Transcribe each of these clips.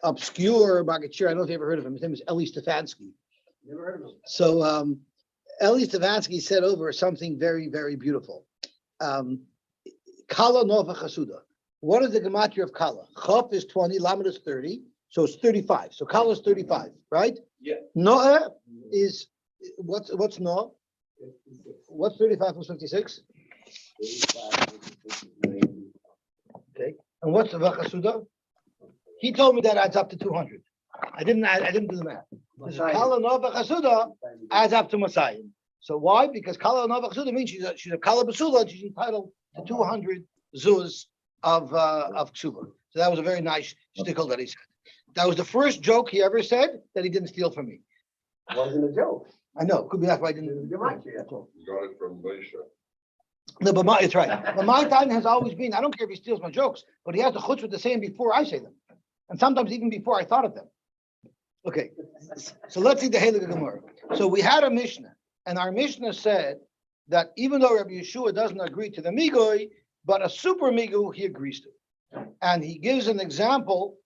obscure Bagachir. I don't know if you ever heard of him. His name is Eli Stefansky. Never heard of him. So Eli Stefansky said over something very, very beautiful. Kala Nova Chasuda. What is the gematria of Kala? Chaf is 20, Lamed is 30, so it's 35. So Kala is 35, right? Yeah. Noah is what's Noah? What's 35 plus 56? Okay. And what's the Vachasuda? He told me that adds up to 200. I didn't do the math. Kala Nova Chasuda adds up to Messiah. So why? Because Kala Nova Chasuda means she's a Kala Basula and she's entitled to 200 zuz of Ksuba. So that was a very nice stickle that he said. That was the first joke he ever said that he didn't steal from me. It wasn't a joke. I know. Could be that's why I didn't. You're right. Yeah. Got it from Moshe. No, but it's right. But my time has always been, I don't care if he steals my jokes, but he has the chutzpah to say them before I say them. And sometimes even before I thought of them. Okay. So let's see the Heilige Gemara. So we had a Mishnah, and our Mishnah said that even though Rabbi Yeshua doesn't agree to the Migoi, but a super Migu he agrees to. And he gives an example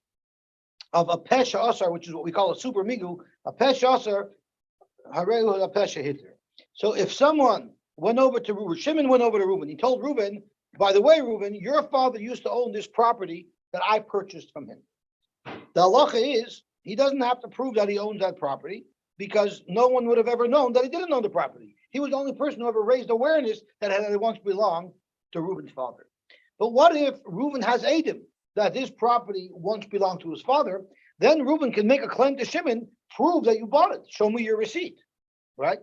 of a Pesha Asar, which is what we call a super Migu, a Pesha Asar, Harehu a Pesha Hitler. So if someone went over to Reuben, Shimon went over to Reuben, he told Reuben, by the way, Reuben, your father used to own this property that I purchased from him. The halacha is, he doesn't have to prove that he owns that property because no one would have ever known that he didn't own the property. He was the only person who ever raised awareness that it once belonged to Reuben's father. But what if Reuben has Eidim, that this property once belonged to his father? Then Reuben can make a claim to Shimon, prove that you bought it. Show me your receipt, right?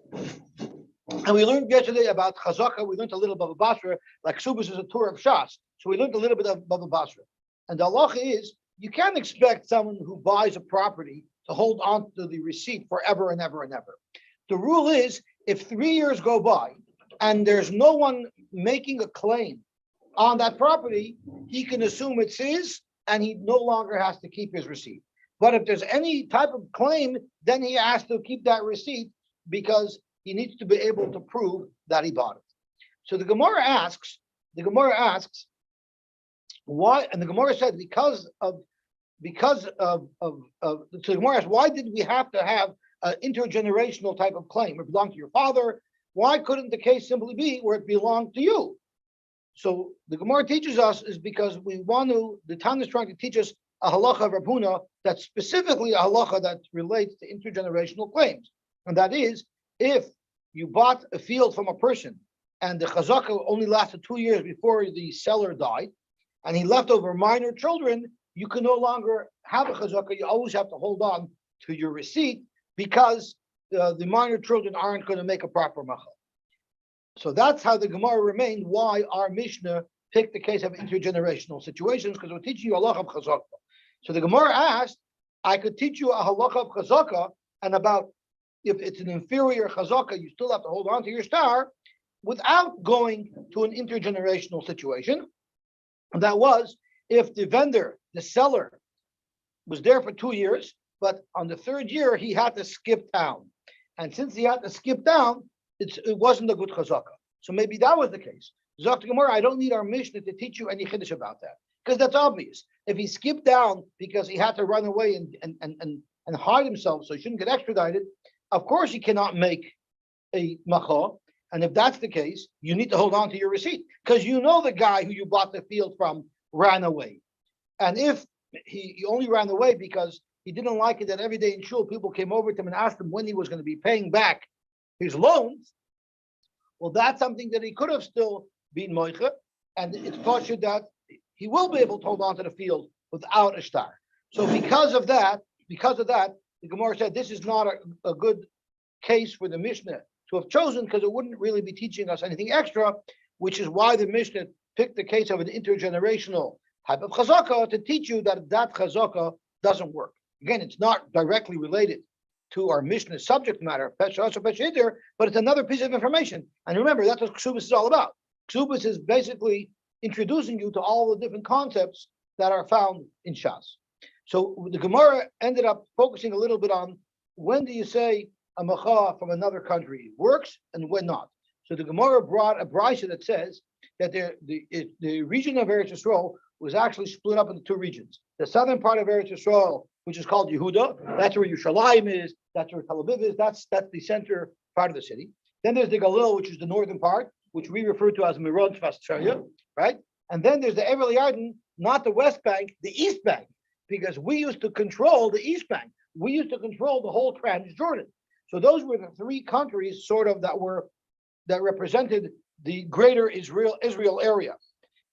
And we learned yesterday about Chazaka. We learned a little Baba Basra, like Kesubos is a tour of Shas. So we learned a little bit of Baba Basra. And the halacha is, you can't expect someone who buys a property to hold on to the receipt forever and ever and ever. The rule is, if 3 years go by and there's no one making a claim on that property, he can assume it's his and he no longer has to keep his receipt. But if there's any type of claim, then he has to keep that receipt because he needs to be able to prove that he bought it. So the Gemara asks why, and the Gemara said so the Gemara asks, why did we have to have an intergenerational type of claim? It belonged to your father. Why couldn't the case simply be where it belonged to you? So the Gemara teaches us is because the Tana is trying to teach us a halacha of Rav Huna that's specifically a halacha that relates to intergenerational claims. And that is, if you bought a field from a person and the chazaka only lasted 2 years before the seller died, and he left over minor children, you can no longer have a chazaka. You always have to hold on to your receipt because the minor children aren't going to make a proper machal. So that's how the Gemara remained, why our Mishnah picked the case of intergenerational situations, because we're teaching you a halacha of chazaka. So the Gemara asked, I could teach you a halacha of chazaka, and about if it's an inferior chazaka, you still have to hold on to your star without going to an intergenerational situation. And that was if the vendor, the seller, was there for 2 years, but on the 3rd year, he had to skip town. And since he had to skip town, it wasn't a good chazaka. So maybe that was the case. Zok Gemara, I don't need our Mishnah to teach you any chiddush about that, because that's obvious. If he skipped down because he had to run away and hide himself so he shouldn't get extradited, of course he cannot make a macha. And if that's the case, you need to hold on to your receipt because you know the guy who you bought the field from ran away. And if he only ran away because he didn't like it that every day in shul people came over to him and asked him when he was going to be paying back his loans, well, that's something that he could have still been moicha, and it's kosher that he will be able to hold on to the field without a star. So because of that, the Gemara said this is not a good case for the Mishnah to have chosen because it wouldn't really be teaching us anything extra, which is why the Mishnah picked the case of an intergenerational type of chazaka to teach you that chazaka doesn't work. Again, it's not directly related to our Mishnah subject matter, but it's another piece of information. And remember, that's what Kesubos is all about. Kesubos is basically introducing you to all the different concepts that are found in Shas. So the Gemara ended up focusing a little bit on when do you say a macha from another country works and when not. So the Gemara brought a brisa that says that the region of Eretz Yisrael was actually split up into two regions. The southern part of Eretz Yisrael, which is called Yehuda, that's where Yerushalayim is, that's where Tel Aviv is, that's the center part of the city. Then there's the Galil, which is the northern part, which we refer to as Miron Tfascharia, right? And then there's the Ever Yarden, not the West Bank, the East Bank, because we used to control the East Bank. We used to control the whole Transjordan. So those were the three countries sort of that represented the greater Israel area.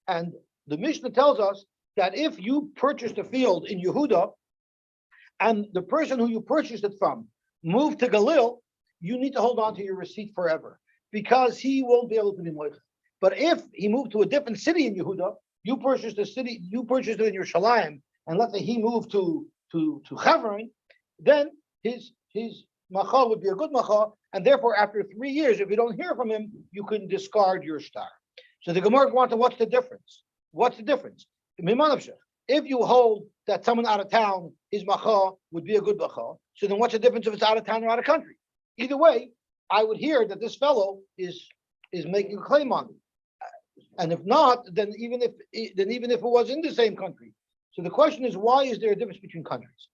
And the Mishnah tells us that if you purchased a field in Yehuda and the person who you purchased it from moved to Galil, you need to hold on to your receipt forever because he won't be able to be moich. But if he moved to a different city in Yehuda, you purchased it in Yerushalayim, and let's say he moved to Hebron, then his macha would be a good macha, and therefore after 3 years, if you don't hear from him, you can discard your star. So the Gemara wants to, what's the difference? What's the difference? If you hold that someone out of town, his macha would be a good macha, so then what's the difference if it's out of town or out of country? Either way, I would hear that this fellow is making a claim on me. And if not, then even if it was in the same country. So the question is, why is there a difference between countries?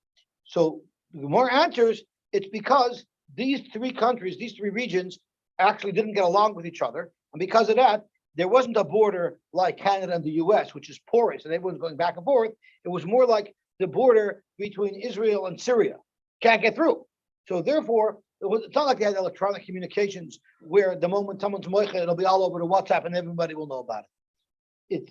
So the Gemara answers, it's because these three countries, these three regions, actually didn't get along with each other. And because of that, there wasn't a border like Canada and the US, which is porous and everyone's going back and forth. It was more like the border between Israel and Syria. Can't get through. So therefore, it's not like they had electronic communications where the moment someone's moicha, it'll be all over the WhatsApp and everybody will know about it.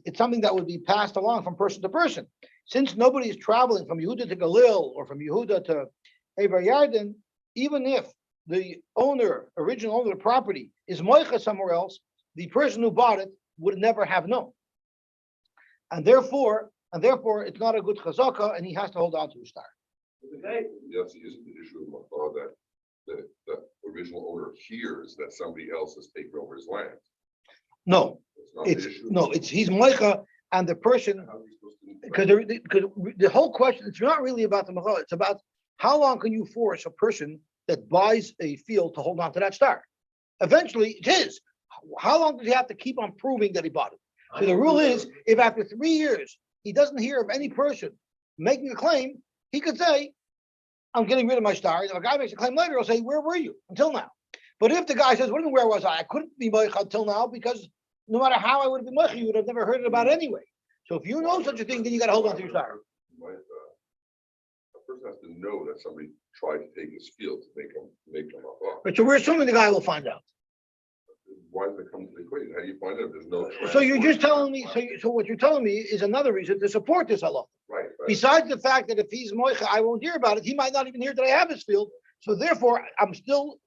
It's something that would be passed along from person to person. Since nobody is traveling from Yehuda to Galil or from Yehuda to Ever Yarden, even if the original owner of the property is moicha somewhere else, the person who bought it would never have known. And therefore, it's not a good chazaka, and he has to hold on to his star. Yes, isn't the issue of Macha that the original owner hears that somebody else has taken over his land? No, It's not the issue. he's moicha, and the person, How are we supposed to- because the whole question, it's not really about the macha, it's about how long can you force a person that buys a field to hold on to that star? Eventually, it's his. How long does he have to keep on proving that he bought it? So the rule is, if after 3 years he doesn't hear of any person making a claim, he could say, I'm getting rid of my star. If a guy makes a claim later, he'll say, where were you until now? But if the guy says, well, where was I? I couldn't be moich until now because no matter how I would have been moich, you would have never heard about it anyway. So if you know such a thing, then you got to hold on to your star. A person has to know that somebody tried to take his field to make him up. But so we're assuming the guy will find out. Why does it come to the equation? How do you find out if there's no? So you're just telling me, so what you're telling me is another reason to support this halacha. Right. Besides the fact that if he's moicha, I won't hear about it. He might not even hear that I have his field. So therefore, I still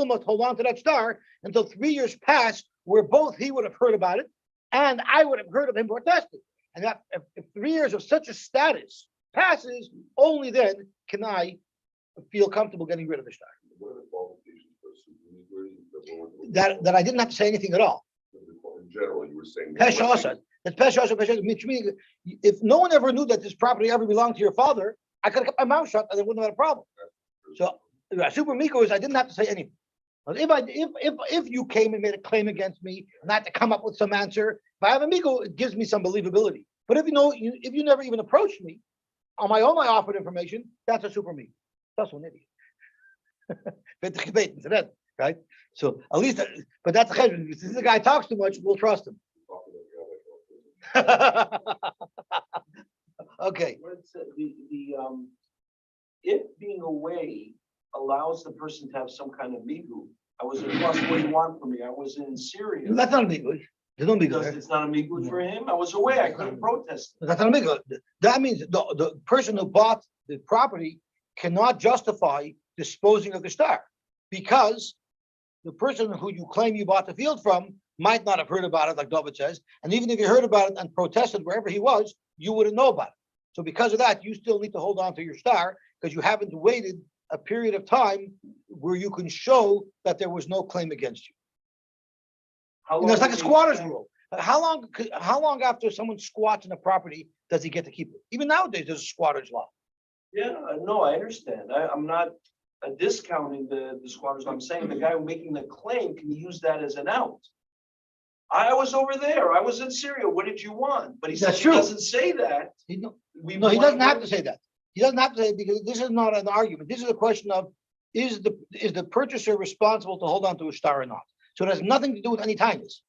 must hold on to that star until 3 years pass, where both he would have heard about it and I would have heard of him protesting. And that if 3 years of such a status passes, only then can I feel comfortable getting rid of the star. What are the qualifications for That I didn't have to say anything at all. in general, you were saying. Pschycology. That's Pschycology, which means if no one ever knew that this property ever belonged to your father, I could have kept my mouth shut and I wouldn't have had a problem. So super miko is I didn't have to say anything. But if you came and made a claim against me and I had to come up with some answer, if I have a miko, it gives me some believability. But if you never even approached me, on my own I offered information, that's a super miko. That's an idiot. Right? So at least, but that's a cheshbon. Since the guy talks too much, we'll trust him. Okay. If being away allows the person to have some kind of migu, I was in plus 41 for me. I was in Syria. That's not a migu. There's no migu. It's not a migu for him. I was away. I couldn't protest. That's not a migu. That means the person who bought the property cannot justify disposing of the star because the person who you claim you bought the field from might not have heard about it, like David says. And even if you heard about it and protested wherever he was, you wouldn't know about it. So because of that, you still need to hold on to your star because you haven't waited a period of time where you can show that there was no claim against you. It's like a squatter's rule. How long after someone squats in a property does he get to keep it? Even nowadays, there's a squatter's law. Yeah, no, I understand. I'm not discounting the squatters. I'm saying the guy making the claim can use that as an out. I was over there. I was in Syria. What did you want? But he says That's he true. doesn't say that. No, We no, he want- doesn't have to say that. He doesn't have to say it because this is not an argument. This is a question of, is the purchaser responsible to hold on to a star or not? So it has nothing to do with any kindness.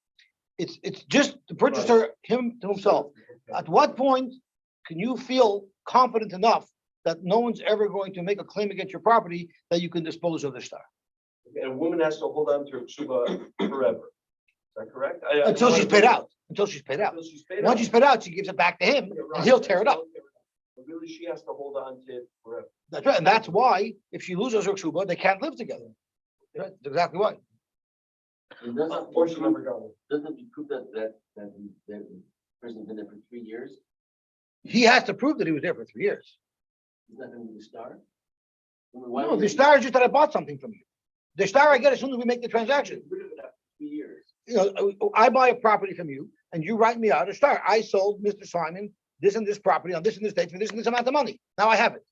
It's just the purchaser, him to himself. At what point can you feel confident enough that no one's ever going to make a claim against your property that you can dispose of the star? And a woman has to hold on to her ksuba forever. Is that correct? Until she's paid out. Until she's paid out. Until she's paid Once out. she's paid out, she gives it back to him Yeah, and right. he'll tear it up. But really, she has to hold on to it forever. That's right. And that's why if she loses her ksuba, they can't live together. Right? That's exactly why. And doesn't Or she prove, never got it. doesn't it prove that the person's been there for 3 years? He has to prove that he was there for 3 years. He's not gonna be the star? I mean, why No, would the he- star is just that I bought something from you. The star I get as soon as we make the transaction. Rid of it after 3 years. You know, I buy a property from you and you write me out a star. I sold Mr. Simon this and this property on this and this date for this and this amount of money. Now I have it,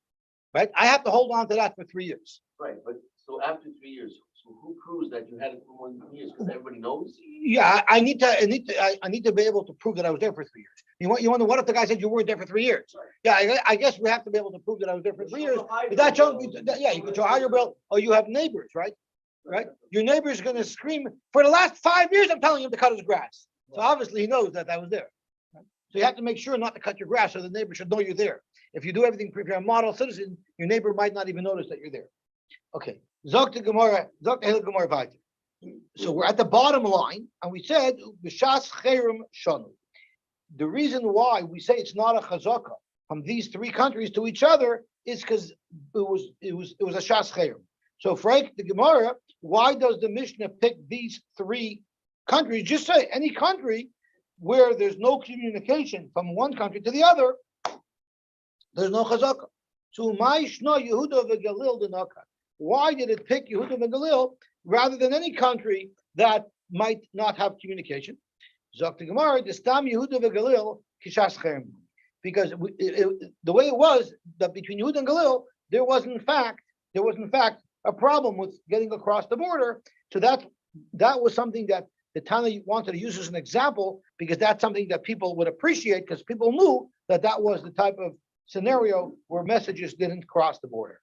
right? I have to hold on to that for 3 years. Right, but so after 3 years, so who proves that you had it for more than 3 years? Because everybody knows? Yeah, I need to be able to prove that I was there for 3 years. You wonder what if the guy said you weren't there for 3 years? Right. Yeah, I guess we have to be able to prove that I was there for 3 years. But that shows me, yeah, you can show higher bill, or you have neighbors, right? Right? Your neighbor's gonna scream, for the last 5 years, I'm telling him to cut his grass. So obviously he knows that I was there. Right? So you have to make sure not to cut your grass so the neighbor should know you're there. If you do everything, if you're a model citizen, your neighbor might not even notice that you're there. Okay, Zok to Gemara, Zok to Hil Gemara Vayter. So we're at the bottom line, and we said, B'shas Cherem Shonu. The reason why we say it's not a chazaka from these 3 countries to each other is because it was a shas cherem. So Frank, the Gemara, why does the Mishnah pick these 3 countries? Just say any country where there's no communication from one country to the other, there's no chazaka. So Ma'ishna Yehuda v'Galil denaka. Why did it pick Yehuda and Galil rather than any country that might not have communication? Zok the Gemara, the Stam Yehuda v'Galil kishas cherem. Because the way it was that between Yehuda and Galil, there was in fact a problem with getting across the border. So that was something that the Tana wanted to use as an example because that's something that people would appreciate because people knew that was the type of scenario where messages didn't cross the border.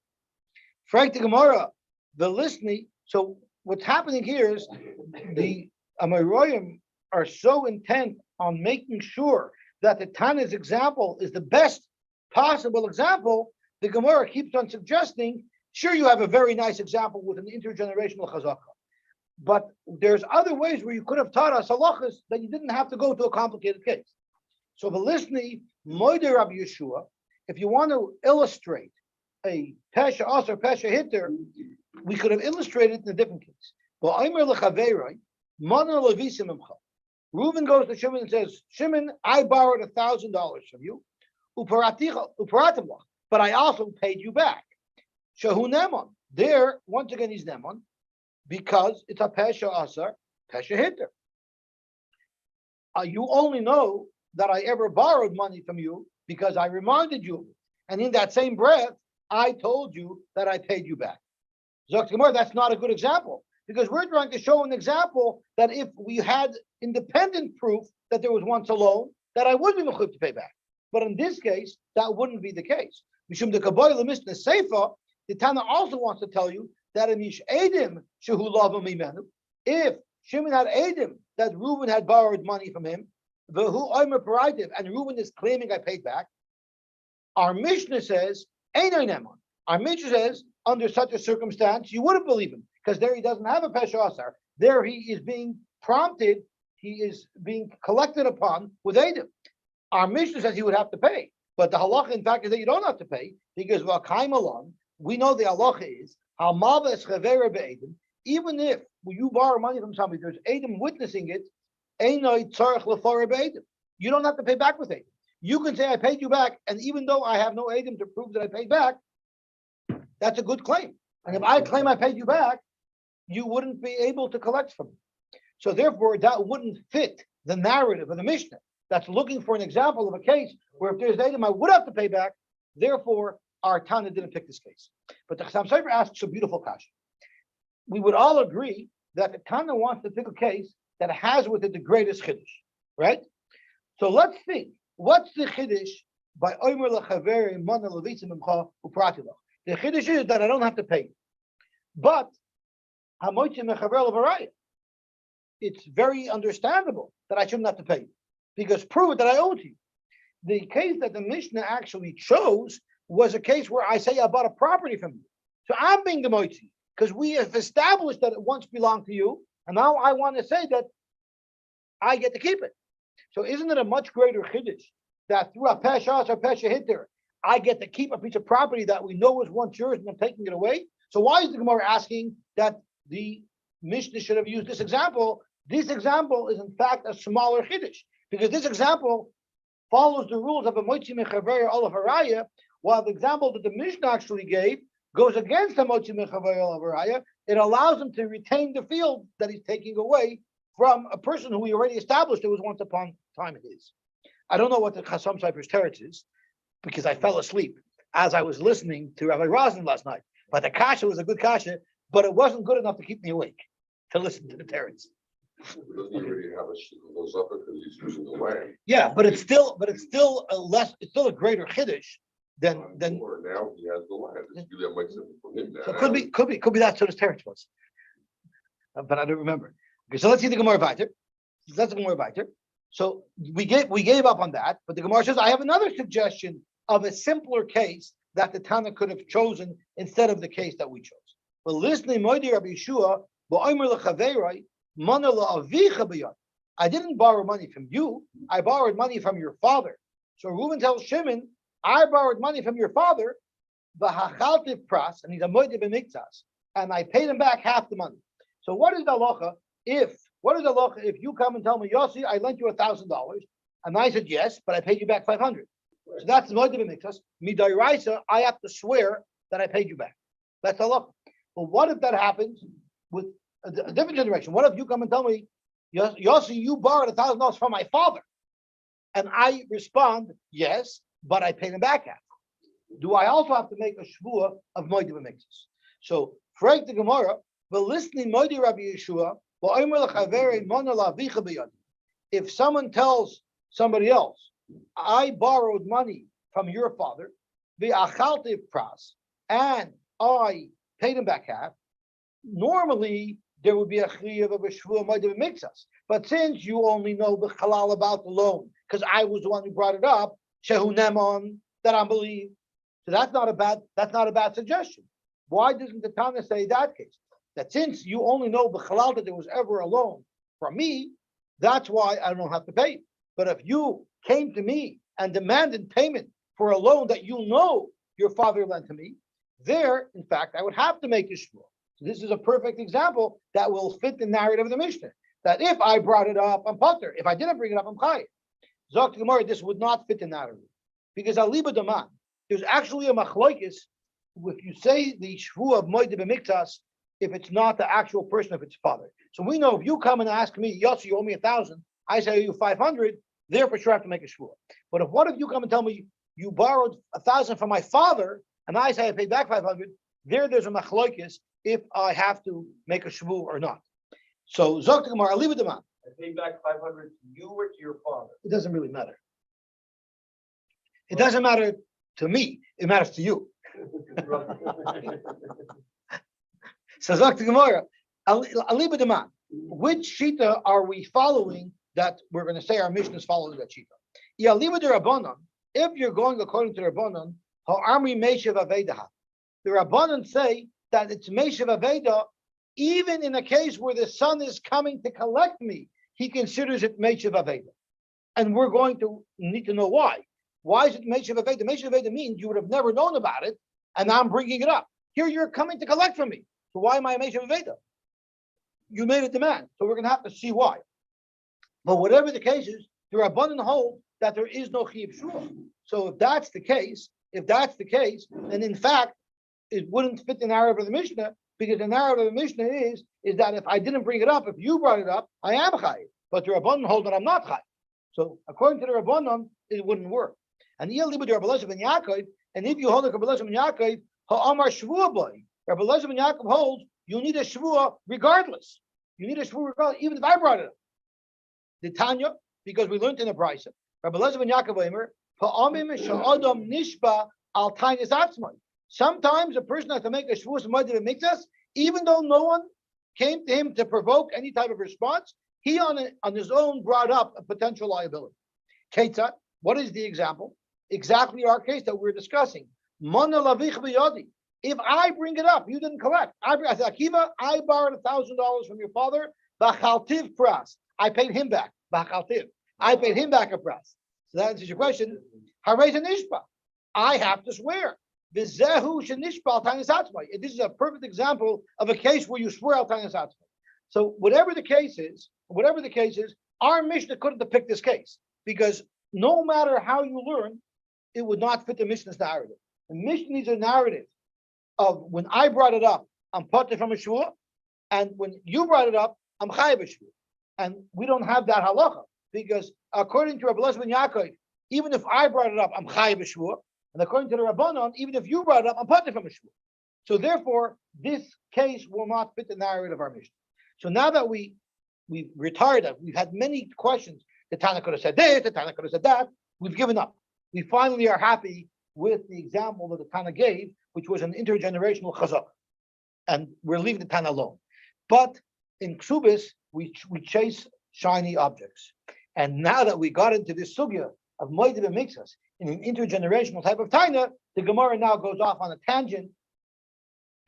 Frank the Gemara, the listening. So what's happening here is the Amoraim are so intent on making sure that the Tana's example is the best possible example. The Gemara keeps on suggesting, sure, you have a very nice example with an intergenerational chazaka, but there's other ways where you could have taught us halachas that you didn't have to go to a complicated case. So the listening, Moeder Rabbi Yeshua, if you want to illustrate a Pesha Os or Pesha Hitter, we could have illustrated it in a different case. Well, Aimer lechaveiroi, Mana levisim imcha. Reuben goes to Shimon and says, Shimon, I borrowed $1,000 from you, but I also paid you back. Shahu Neman. There, once again, he's Neman, because it's a Pesha Asar, Pesha Hitter. You only know that I ever borrowed money from you because I reminded you. And in that same breath, I told you that I paid you back. Zok Gemara, that's not a good example because we're trying to show an example that if we had independent proof that there was once a loan, that I would be mechuyev to pay back. But in this case, that wouldn't be the case. Mishum the Kabbalah Mishnah Seifa, the Tana also wants to tell you that Amish Edim Shehu Lava Mimenu, if Shimon had Edim that Reuben had borrowed money from him, Vehu Omer Paraitiv, and Reuben is claiming I paid back. Our Mishnah says, Einay Neman. Our Mishnah says, under such a circumstance, you wouldn't believe him because there he doesn't have a Pesha Asar. There he is being prompted, he is being collected upon with Edim. Our Mishnah says he would have to pay, but the halacha, in fact, is that you don't have to pay because V'akaim Alon, we know the halacha is Halmava es Chavera be'Edim. Even if you borrow money from somebody, there's Edim witnessing it. Einay tzarich lefareh be'Edim. You don't have to pay back with Edim. You can say I paid you back, and even though I have no Edim to prove that I paid back, that's a good claim. And if I claim I paid you back, you wouldn't be able to collect from me. So therefore, that wouldn't fit the narrative of the Mishnah. That's looking for an example of a case where if there's Edim, I would have to pay back. Therefore, our Tana didn't pick this case. But the Chassam Sofer asks a beautiful question. We would all agree that the Tana wants to pick a case that has with it the greatest chiddush, right? So let's think, what's the chiddush by Omer Lechaveri Mana Levitzim Imcha Upratila? The chiddush is that I don't have to pay. But Hamoitzim Mechaver Levaraya, it's very understandable that I shouldn't have to pay, because prove it that I owe to you. The case that the Mishnah actually chose was a case where I say I bought a property from you. So I'm being the moitzi, because we have established that it once belonged to you, and now I want to say that I get to keep it. So isn't it a much greater chiddush that through a peshas or pesha hitter, I get to keep a piece of property that we know was once yours and I'm taking it away? So why is the Gemara asking that the Mishnah should have used this example? This example is in fact a smaller chiddush, because this example follows the rules of a moitzi mechaver olav haraya, while the example that the Mishnah actually gave goes against the moitzi mechaver olav haraya. It allows him to retain the field that he's taking away from a person who we already established it was once upon a time his. I don't know what the Chasam Sofer's teretz is, because I fell asleep as I was listening to Rabbi Rosen last night. But the kasha was a good kasha, but it wasn't good enough to keep me awake to listen to the teretz. Doesn't he already have a goes up because he's using the land? Yeah, but it's still it's still a greater chiddush than. Or now he has the land. It's really that makes sense for him now. So could be that's what his teretz was, but I don't remember. Okay, so let's see the Gemara weiter. That's the Gemara weiter. So we gave up on that, but the Gemara says I have another suggestion of a simpler case that the Tana could have chosen instead of the case that we chose. But listening, Moedi Rabbi Yeshua, Ba'omer lechaverai, mana la'avicha b'yad. I didn't borrow money from you. I borrowed money from your father. So Reuben tells Shimon, I borrowed money from your father, v'hachaltiv pras, and he's a moedi b'miktas, and I paid him back half the money. So what is the halacha if you come and tell me, Yosy, I lent you $1,000, and I said yes, but I paid you back 500. So that's the moed b'miktas. Midairaisa, I have to swear that I paid you back. That's halacha. But what if that happens with a different generation? What if you come and tell me, Yosy, you borrowed $1,000 from my father, and I respond yes, but I paid him back half? Do I also have to make a shvua of moed b'miktas? So, Frag the Gemara, but listening moed Rabbi Yeshua. If someone tells somebody else, I borrowed money from your father, v'achaltiv pras, and I paid him back half, normally there would be a chiyuv of a shvua moed b'miktas. But since you only know the halal about the loan, because I was the one who brought it up, shehu nemon, that I believe, so that's not a bad suggestion. Why doesn't the Tana say that case? That since you only know the halal that there was ever a loan from me, that's why I don't have to pay. But if you came to me and demanded payment for a loan that you know your father lent to me, there, in fact, I would have to make a shvua. So this is a perfect example that will fit the narrative of the Mishnah. That if I brought it up, I'm pater. If I didn't bring it up, I'm chayiv. Zok Gemara, this would not fit the narrative. Because aliba daman, there's actually a machlokes. If you say the shvua of moed b'miktas, if it's not the actual person, if it's father. So we know if you come and ask me, Yosy, you owe me 1,000, I say you 500, therefore sure I have to make a shvua. But what if you come and tell me you borrowed 1,000 from my father, and I say I paid back 500, there's a machlokes if I have to make a shvua or not. So Zok Gemara, I'll leave it to man. I paid back 500 to you or to your father? It doesn't really matter. It doesn't matter to me, it matters to you. So Zok Gemara, Aliba Deman, which shita are we following that we're going to say our mission is following that shita? Aliba de Rabbanan, if you're going according to the Rabbanan, ha'amri meishav avedaha. The Rabbanan say that it's meishav aveda, even in a case where the son is coming to collect me, he considers it meishav aveda. And we're going to need to know why. Why is it meishav aveda? Meishav aveda means you would have never known about it, and now I'm bringing it up. Here you're coming to collect from me. So why am I a meishav aveda? You made a demand, so we're going to have to see why. But whatever the case is, the Rabbanan hold that there is no chiyuv shvua. So if that's the case, then in fact it wouldn't fit the narrative of the Mishnah, because the narrative of the Mishnah is that if I didn't bring it up, if you brought it up, I am chayiv. But the Rabbanan hold that I'm not chayiv. So according to the Rabbanan, it wouldn't work. And if you hold like Rabbi Elazar ben Yaakov, ha'amar shvua boy. Rabbi Elazar ben Yaakov holds you need a shvua regardless. You need a shvua regardless, even if I brought it up. the Tanya, because we learned in the Brisa. Rabbi Elazar ben Yaakov Omer, Pa'amim she'adam nishba al tainis atzmai. Sometimes a person has to make a shvuas moedim mikzas, even though no one came to him to provoke any type of response. He on his own brought up a potential liability. Ketzat, what is the example? Exactly our case that we're discussing. Mana lavich b'yadi. If I bring it up, you didn't collect. I said, Akiva, I borrowed $1,000 from your father. B'chaltiv pras. I paid him back. B'chaltiv. I paid him back a pras. So that answers your question. Harei nishpa. I have to swear. V'zehu shenishpa al tainis atzmai. This is a perfect example of a case where you swear al tainis atzmai. So whatever the case is, our Mishnah couldn't have picked this case because no matter how you learn, it would not fit the Mishnah's narrative. The Mishnah needs a narrative of when I brought it up, I'm parted from a shvua, and when you brought it up, I'm chayav a shvua. And we don't have that halacha because according to Rabbi Elazar ben Yaakov, even if I brought it up, I'm chayav a shvua, and according to the Rabbanon, even if you brought it up, I'm parted from a shvua. So therefore, this case will not fit the narrative of our Mishnah. So now that we've retired, we've had many questions. The Tana could have said this, the Tana could have said that. We've given up. We finally are happy with the example that the Tana gave, which was an intergenerational chazak. And we're leaving the Tana alone. But in Kesubos, we chase shiny objects. And now that we got into this sugya of moedim and mixas in an intergenerational type of Tana, the Gemara now goes off on a tangent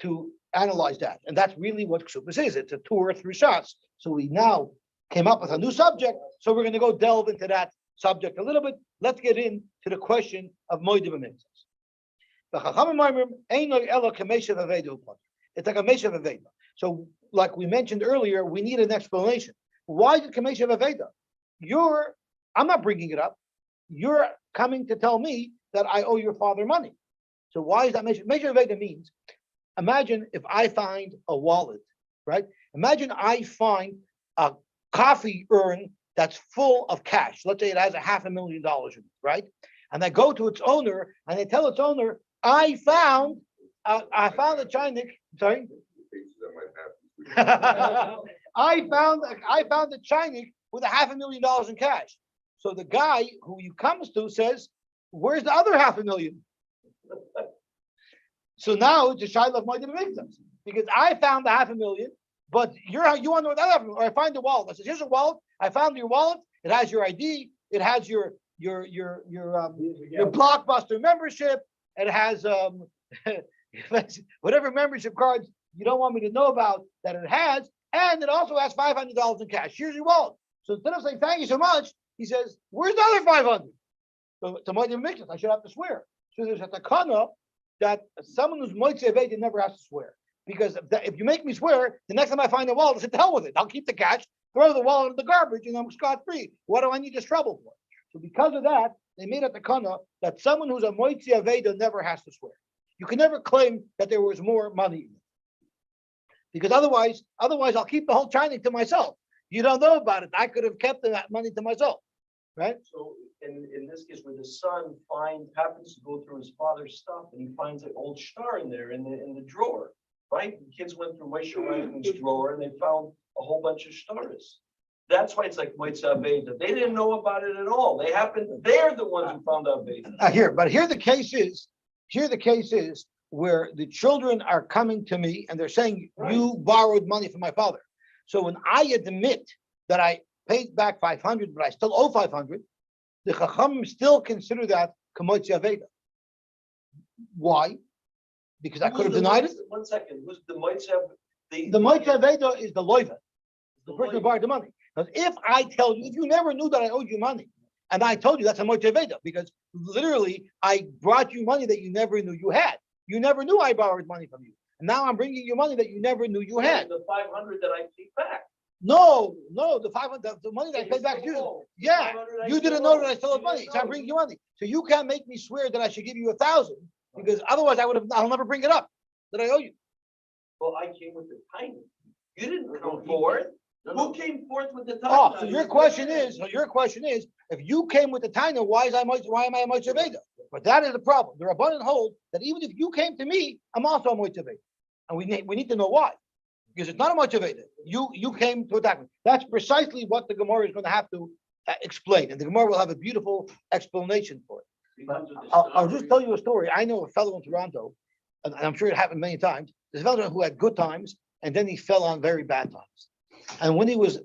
to analyze that. And that's really what Kesubos is. It's a tour through Shas. So we now came up with a new subject. So we're going to go delve into that subject a little bit. Let's get into the question of moedim and mixas. It's like a meshav aveda. So, like we mentioned earlier, we need an explanation. Why is it kameshav aveda? I'm not bringing it up. You're coming to tell me that I owe your father money. So why is that meshav? Meshav aveda means, imagine if I find a wallet, right? Imagine I find a coffee urn that's full of cash. Let's say it has $500,000 in it, right? And I go to its owner and I tell its owner, I found a chinik. Sorry. I found a chinik with $500,000 in cash. So the guy who you comes to says, "Where's the other $500,000?" So now it's a shayla of moedim mikzas because I found the $500,000, but you want to know what that $500,000? Or I find the wallet. I said, "Here's a wallet. I found your wallet. It has your ID. It has your Blockbuster membership. It has whatever membership cards you don't want me to know about that it has, and it also has $500 in cash. Here's your wallet." So instead of saying thank you so much, he says, "Where's the other 500?" So it's a moedim mikzas. I should have to swear. So there's a takana that someone who's moitze aveda never has to swear, because if you make me swear, the next time I find the wallet, I say, "To hell with it. I'll keep the cash, throw the wallet in the garbage, and I'm scot-free. What do I need this trouble for?" So because of that, they made a takana that someone who's a moitze aveda never has to swear. You can never claim that there was more money in it, because otherwise I'll keep the whole chinik to myself. You don't know about it. I could have kept that money to myself, right? So in this case, where the son happens to go through his father's stuff, and he finds an old star in there in the drawer, right? The kids went through Moshe Reifen's drawer and they found a whole bunch of stars. That's why it's like moitze aveda. They didn't know about it at all. They're the ones who found out aveda. Here the case is where the children are coming to me and they're saying, right, "You borrowed money from my father." So when I admit that I paid back 500, but I still owe 500, the Chacham still consider that moitze aveda. Why? Because I could have denied it. 1 second. Who's the moitze? The moitze aveda is the loiva, the person who borrowed the money. Because if I tell you, if you never knew that I owed you money, and I told you, that's a moitze aveda, because literally I brought you money that you never knew you had. You never knew I borrowed money from you. And now I'm bringing you money that you never knew you had. The 500 that I paid back. No, the 500, the money that I paid back to you. Yeah, you didn't know that I still have money, so I'm bringing you money. So you can't make me swear that I should give you 1,000, because otherwise I'll never bring it up that I owe you. Well, I came with the tiny. You didn't come forth. Who came forth with the tiny? Oh, so your question is, if you came with the tiny, why am I a moitze aveda? But that is the problem. The Rabbanan hold that even if you came to me, I'm also a moitze aveda, and we need to know why. because it's not a much of it. You came to attack me. That's precisely what the Gemara is going to have to explain, and the Gemara will have a beautiful explanation for it. Because of the I'll just story. tell you a story. I know a fellow in Toronto, and I'm sure it happened many times. There's a fellow who had good times, and then he fell on very bad times. And when he was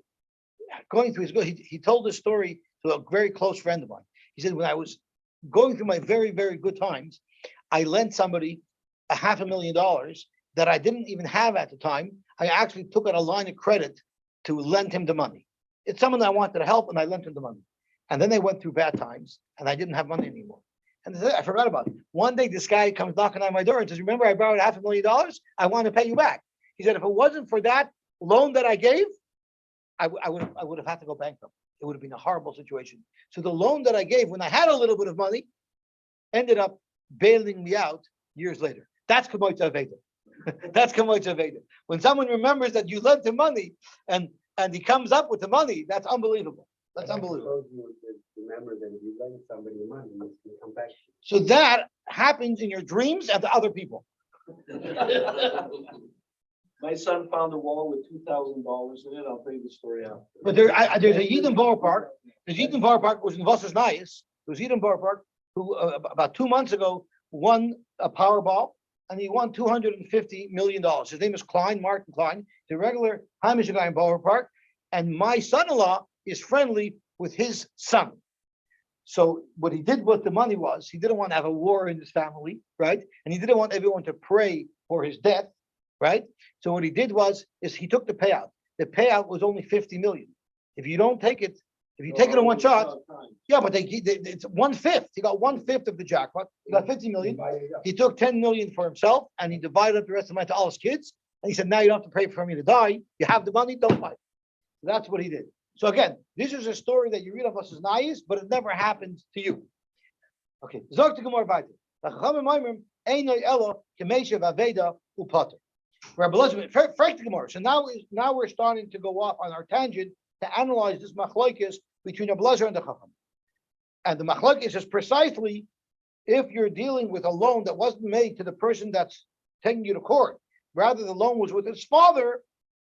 going through his good, he told this story to a very close friend of mine. He said, when I was going through my very, very good times, I lent somebody $500,000 that I didn't even have at the time. I actually took out a line of credit to lend him the money. It's someone I wanted to help, and I lent him the money. And then they went through bad times, and I didn't have money anymore. And I forgot about it. One day, this guy comes knocking on my door and says, "Remember, I borrowed $500,000? I want to pay you back." He said, "If it wasn't for that loan that I gave, I would have had to go bankrupt. It would have been a horrible situation." So the loan that I gave when I had a little bit of money ended up bailing me out years later. That's Kamoitza Aveda. That's Kamoitza Aveda. When someone remembers that you lent him money and he comes up with the money, that's unbelievable. That's unbelievable. Remember that if you lend somebody money, you can come back. So that happens in your dreams and to other people. My son found a wallet with $2,000 in it. I'll tell you the story after. But there's a Eden Ballpark. There's Eden Ballpark was in Voss's Nias. There's Eden Ballpark who about 2 months ago won a Powerball, and he won $250 million. His name is Martin Klein, the regular Hamish guy in Ballpark. And my son-in-law is friendly with his son. So what he did with the money was he didn't want to have a war in his family, right? And he didn't want everyone to pray for his death, right? So what he did is he took the payout. The payout was only 50 million. If you don't take it, if you take it in one shot, yeah, but it's 1/5. He got 1/5 of the jackpot. He got 50 million. He took 10 million for himself, and he divided up the rest of the money to all his kids. And he said, "Now you don't have to pray for me to die. You have the money, don't fight." So that's what he did. So again, this is a story that you read of us as Nayis, but it never happened to you. Okay. Zog to Gemara weiter. Rabbi Elazar, first the Gemara. So now we're starting to go off on our tangent to analyze this machlokes between Rabbi Elazar and the Chacham. And the machlokes is precisely if you're dealing with a loan that wasn't made to the person that's taking you to court, rather the loan was with his father,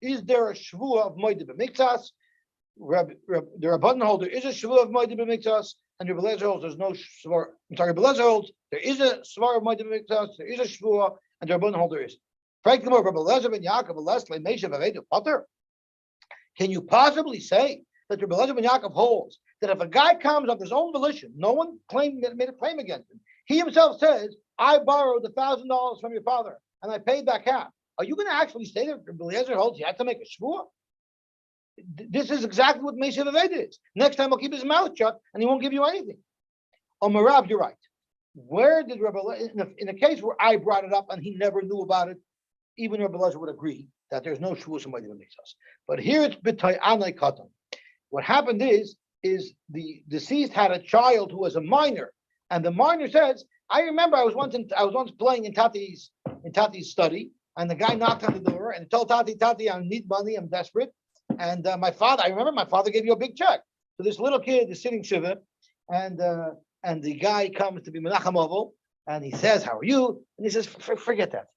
is there a shvua of moed b'miktzas? The Rabbanan holds there is a shvua of moed b'miktzas, and Rabbi Elazar holds there's no shvua. I'm sorry, Rabbi Elazar holds there is a shvua of moed b'miktzas, there is a shvua, and the Rabbanan holds there is. Frank Rabbi Elazar ben Yaakov Leslie Meishav Aveda Potter. Can you possibly say that Rabbi Elazar ben Yaakov holds that if a guy comes of his own volition, no one made a claim against him, he himself says, "I borrowed $1,000 from your father and I paid back half." Are you going to actually say that Rabbi Elazar holds you have to make a shvua? This is exactly what Meishav Aveda is. Next time he'll keep his mouth shut and he won't give you anything. Oh, Marav, you're right. Where did Rabbi Elazar, in a case where I brought it up and he never knew about it, even Rabbi Elazar would agree that there's no shvua somebody that makes us. But here it's b'tay anay katan. What happened is the deceased had a child who was a minor, and the minor says, "I remember I was once playing in Tati's study, and the guy knocked on the door and told Tati, I need money, I'm desperate. And I remember my father gave you a big check." So this little kid is sitting shiva, and the guy comes to be Menachem Oval, and he says, "How are you?" And he says, "Forget that.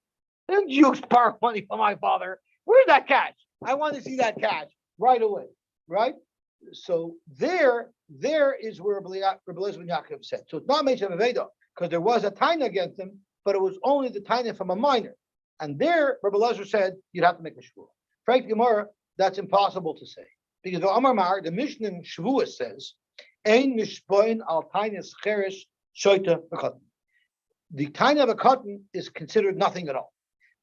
Didn't you borrow money from my father? Where's that cash? I want to see that cash right away." Right? So there is where Rabbi Elazar ben Yaakov said. So it's not Meishav Aveda, because there was a taina against him, but it was only the taina from a minor. And there, Rabbi Elazar said, you'd have to make a shvua. Frank Gemara, that's impossible to say. Because the Amar Mar, the Mishnah in Shavuos says, Ein mishpoin al tainis cheresh shoita v'katan. The taina of a cotton is considered nothing at all.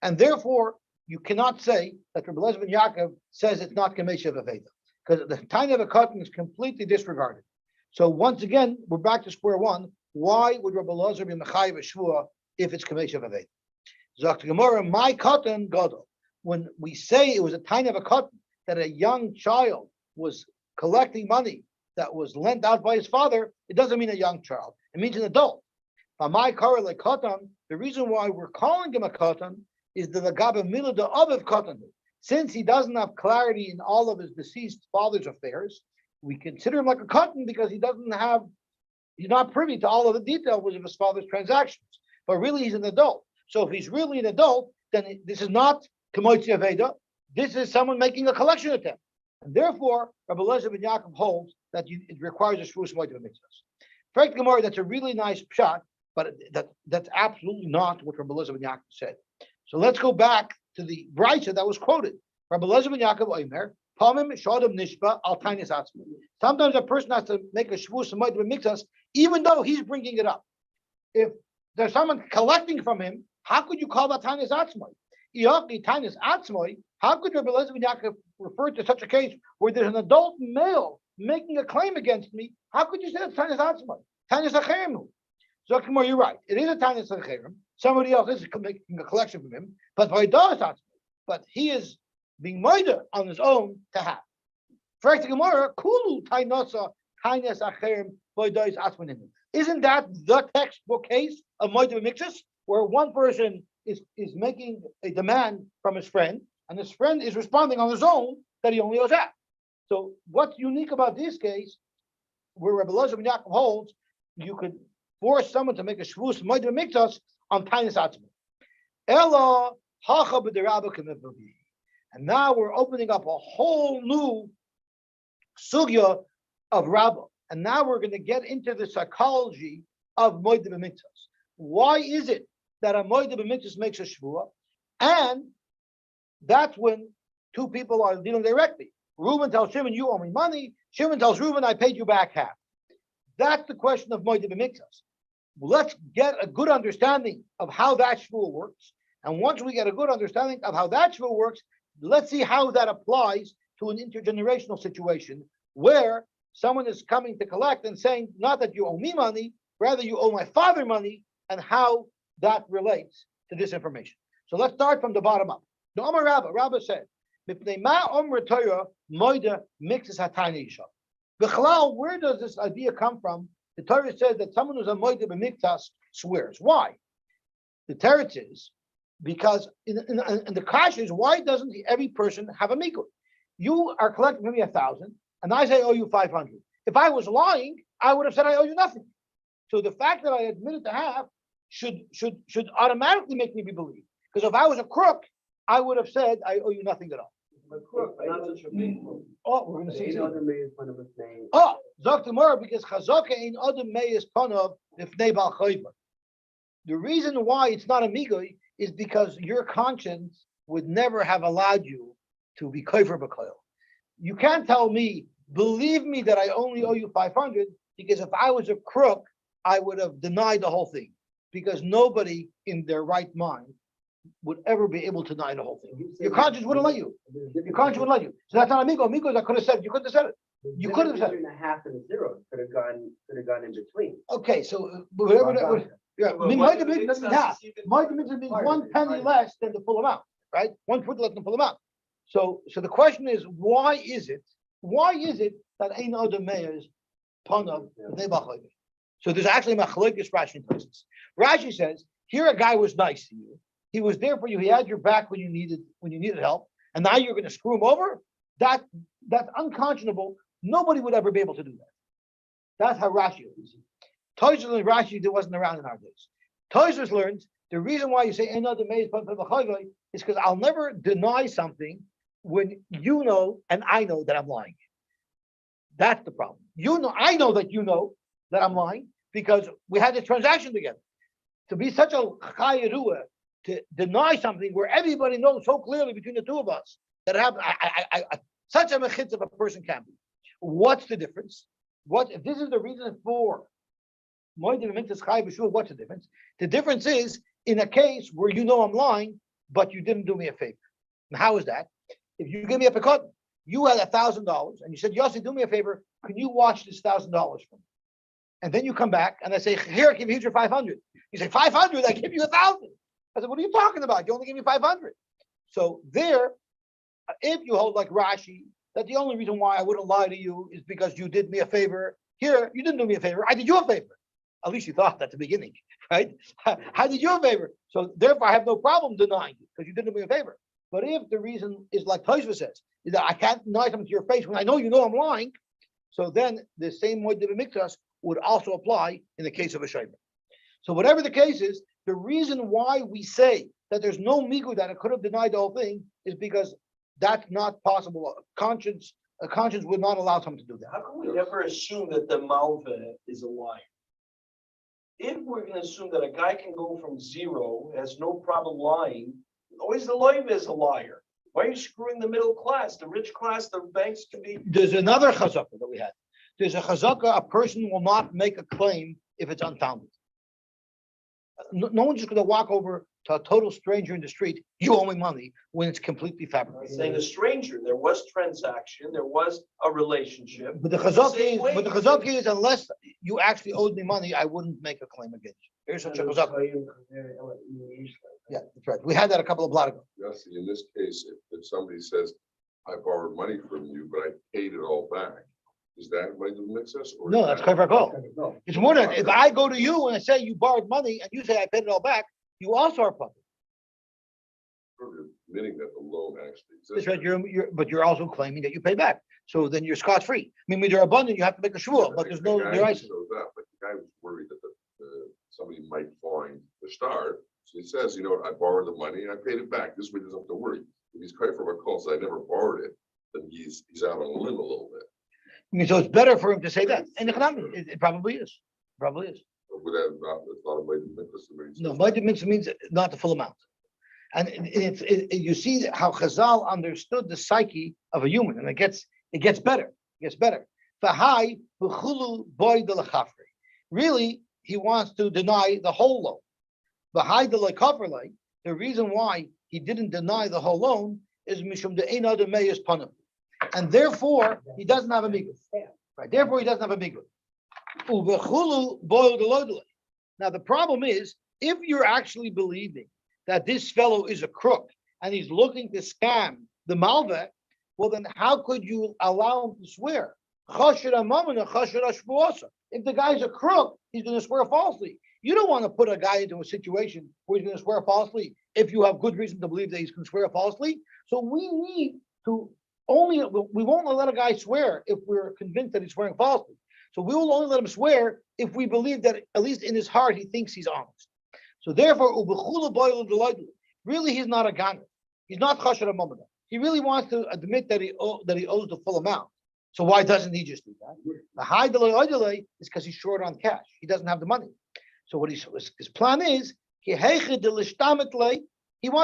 And therefore, you cannot say that Rabbi Elazar ben Yaakov says it's not Kamesha Vaveda, because the taina of a cotton is completely disregarded. So once again, we're back to square one. Why would Rabbi Elazar be Mechayiv Shvua if it's Kamesha Vaveda? Zok Gemara, my cotton gadol. When we say it was a taina of a cotton, that a young child was collecting money that was lent out by his father, it doesn't mean a young child. It means an adult. By my like cotton, the reason why we're calling him a cotton is the lagabe milah de aviv cotton. Since he doesn't have clarity in all of his deceased father's affairs, we consider him like a cotton because he's not privy to all of the details of his father's transactions. But really, he's an adult. So if he's really an adult, then this is not K'moitzi Aveda. this is someone making a collection attempt. And therefore, Rabbi Eliezer ben Yaakov holds that it requires a shvus moed b'mitzvahs. Frank Gemara, that's a really nice pshat, but that's absolutely not what Rabbi Eliezer ben Yaakov said. So let's go back to the brayta that was quoted. Rabbi Eliezer ben Yaakov Omer, Pamim Shodam Nishba Al Tainis Atzmi. Sometimes a person has to make a shvus moed b'mitzvahs, even though he's bringing it up. If there's someone collecting from him, how could you call that Tainis Atzmi? Tainis Atzmi. How could Rabbi Eliezer ben Yaakov refer to such a case where there's an adult male making a claim against me? How could you say it's Tainis Atzmi? Tainis Acherem. So Kumar, you're right. It is a Tainis Acherem. Somebody else is making a collection from him, but but he is being murdered on his own to have. First Gemara, Kulu Tainosa Tainis Acherem Voidois Atzmanim. Isn't that the textbook case of Moed B'Mikshas, where one person is making a demand from his friend, and his friend is responding on his own that he only owes that. So what's unique about this case, where Rabbi Eliezer ben Yaakov holds, you could force someone to make a shvus moed b'miktas on tainis atzmi. Ela hacha b'derabba k'mevavih. And now we're opening up a whole new sugya of Rabbah. And now we're going to get into the psychology of moed b'miktas. Why is it that a moed b'miktas makes a shvua? And that's when two people are dealing directly. Reuben tells Shimon, you owe me money. Shimon tells Reuben, I paid you back half. That's the question of moed b'miktas. Let's get a good understanding of how that shvua works. And once we get a good understanding of how that shvua works, let's see how that applies to an intergenerational situation where someone is coming to collect and saying, not that you owe me money, rather you owe my father money, and how that relates to this information. So let's start from the bottom up. The Omar Rabbah said, where does this idea come from? The Torah says that someone who's a moed b'miktas swears. Why? The teretz is because in the kash is, why doesn't every person have a mikut? You are collecting from me 1,000, and I say I owe you 500. If I was lying, I would have said I owe you nothing. So the fact that I admitted to have should automatically make me be believed. Because if I was a crook, I would have said I owe you nothing at all. Oh, we're going to see. Oh, Zok tomorrow because Chazaka ain't other is panav ifnei bal chayva. The reason why it's not a migoy is because your conscience would never have allowed you to be kofer b'koil. You can't tell me, believe me that I only owe you 500, because if I was a crook, I would have denied the whole thing. Because nobody in their right mind would ever be able to deny the whole thing. Your conscience wouldn't let you. Your conscience wouldn't let you. So that's not amigo. Amigos, I could have said, you couldn't have said it. You could have said it. And a half and a zero could have gone in between. Okay, so whatever. Yeah, might have been half. Might have been 1 penny less than the full amount, right? 1 foot less than the full amount. So the question is, why is it that ein adam meis panav nebachayv? So there's actually machlokes Rashi and Tosfos. Rashi says, here a guy was nice to you. He was there for you. He had your back when you needed help, and now you're going to screw him over. That's unconscionable. Nobody would ever be able to do that. That's how Rashi is. Tosfos and Rashi that wasn't around in our days. Tosfos learns the reason why you say another maze is because I'll never deny something when you know and I know that I'm lying. That's the problem. I know that you know that I'm lying because we had this transaction together. To be such a chayirua, to deny something where everybody knows so clearly between the two of us that it happened, such a mechitz of a person can be. What's the difference? If this is the reason for what's the difference? The difference is in a case where you know I'm lying, but you didn't do me a favor. And how is that? If you give me a pekot, you had $1,000 and you said, Yosy, do me a favor, can you watch this $1,000 for me? And then you come back and I say, here, here's your 500. You say, 500, I give you 1,000. I said, what are you talking about? You only give me 500. So there, if you hold like Rashi, that the only reason why I wouldn't lie to you is because you did me a favor. Here, you didn't do me a favor. I did you a favor. At least you thought at the beginning, right? I did you a favor. So therefore, I have no problem denying you because you didn't do me a favor. But if the reason is like Tosfos says, is that I can't deny something to your face when I know you know I'm lying, so then the same moed b'miktas would also apply in the case of a shaymer. So whatever the case is, the reason why we say that there's no migu that it could have denied the whole thing is because That's not possible. A conscience would not allow someone to do that. How can we ever assume that the Malva is a liar? If we're gonna assume that a guy can go from zero, has no problem lying, always the Loiva is a liar. Why are you screwing the middle class? The rich class, the banks can be. There's another chazaka that we had. There's a chazaka, a person will not make a claim if it's unfounded. No one's just going to walk over to a total stranger in the street, you owe me money, when it's completely I'm fabricated. saying a stranger, there was transaction, there was a relationship. But the chazaka is, unless you actually owed me money, I wouldn't make a claim against you. Here's such a chazaka. Yeah, that's right. We had that a couple of blocks ago. Yes, in this case, if somebody says, I borrowed money from you, but I paid it all back, is that money to mix us? Or No, is that's that- call. It's more than, if I go to you and I say you borrowed money and you say I paid it all back, you also are punished. You're admitting that the loan actually That's exists. right, but you're also claiming that you pay back. So then you're scot-free. I mean, when you're abundant, you have to make a shvua, but there's no, The guy there who is. shows up, but the guy was worried that somebody might find the star. So he says, you know what, I borrowed the money and I paid it back. This way he doesn't have to worry. If he's credit from a call, so I never borrowed it, then he's out on a limb a little bit. I mean, so it's better for him to say that. And it probably is. Probably is. But with that, it's not a way to make this. No, budget mix means not the full amount. And you see how Chazal understood the psyche of a human, and it gets better. It gets better. Fahai b'chulu boy de lechafri. Really, he wants to deny the whole loan. Bahai de lechafri. The reason why he didn't deny the whole loan is mishum de ein adam meyes panam, and therefore he doesn't have a migut. Right. Therefore, he doesn't have a migut. Ubechulu boy de lodele. Now the problem is, if you're actually believing that this fellow is a crook and he's looking to scam the Malva, well then how could you allow him to swear? If the guy's a crook, he's going to swear falsely. You don't want to put a guy into a situation where he's going to swear falsely if you have good reason to believe that he's going to swear falsely. So we won't let a guy swear if we're convinced that he's swearing falsely. So we will only let him swear if we believe that at least in his heart he thinks he's honest. So therefore, really he's not a ganer. He's not chasher amamada. He really wants to admit that he owes the full amount. So why doesn't he just do that? The high delay is because he's short on cash. He doesn't have the money. So what his plan is, he wants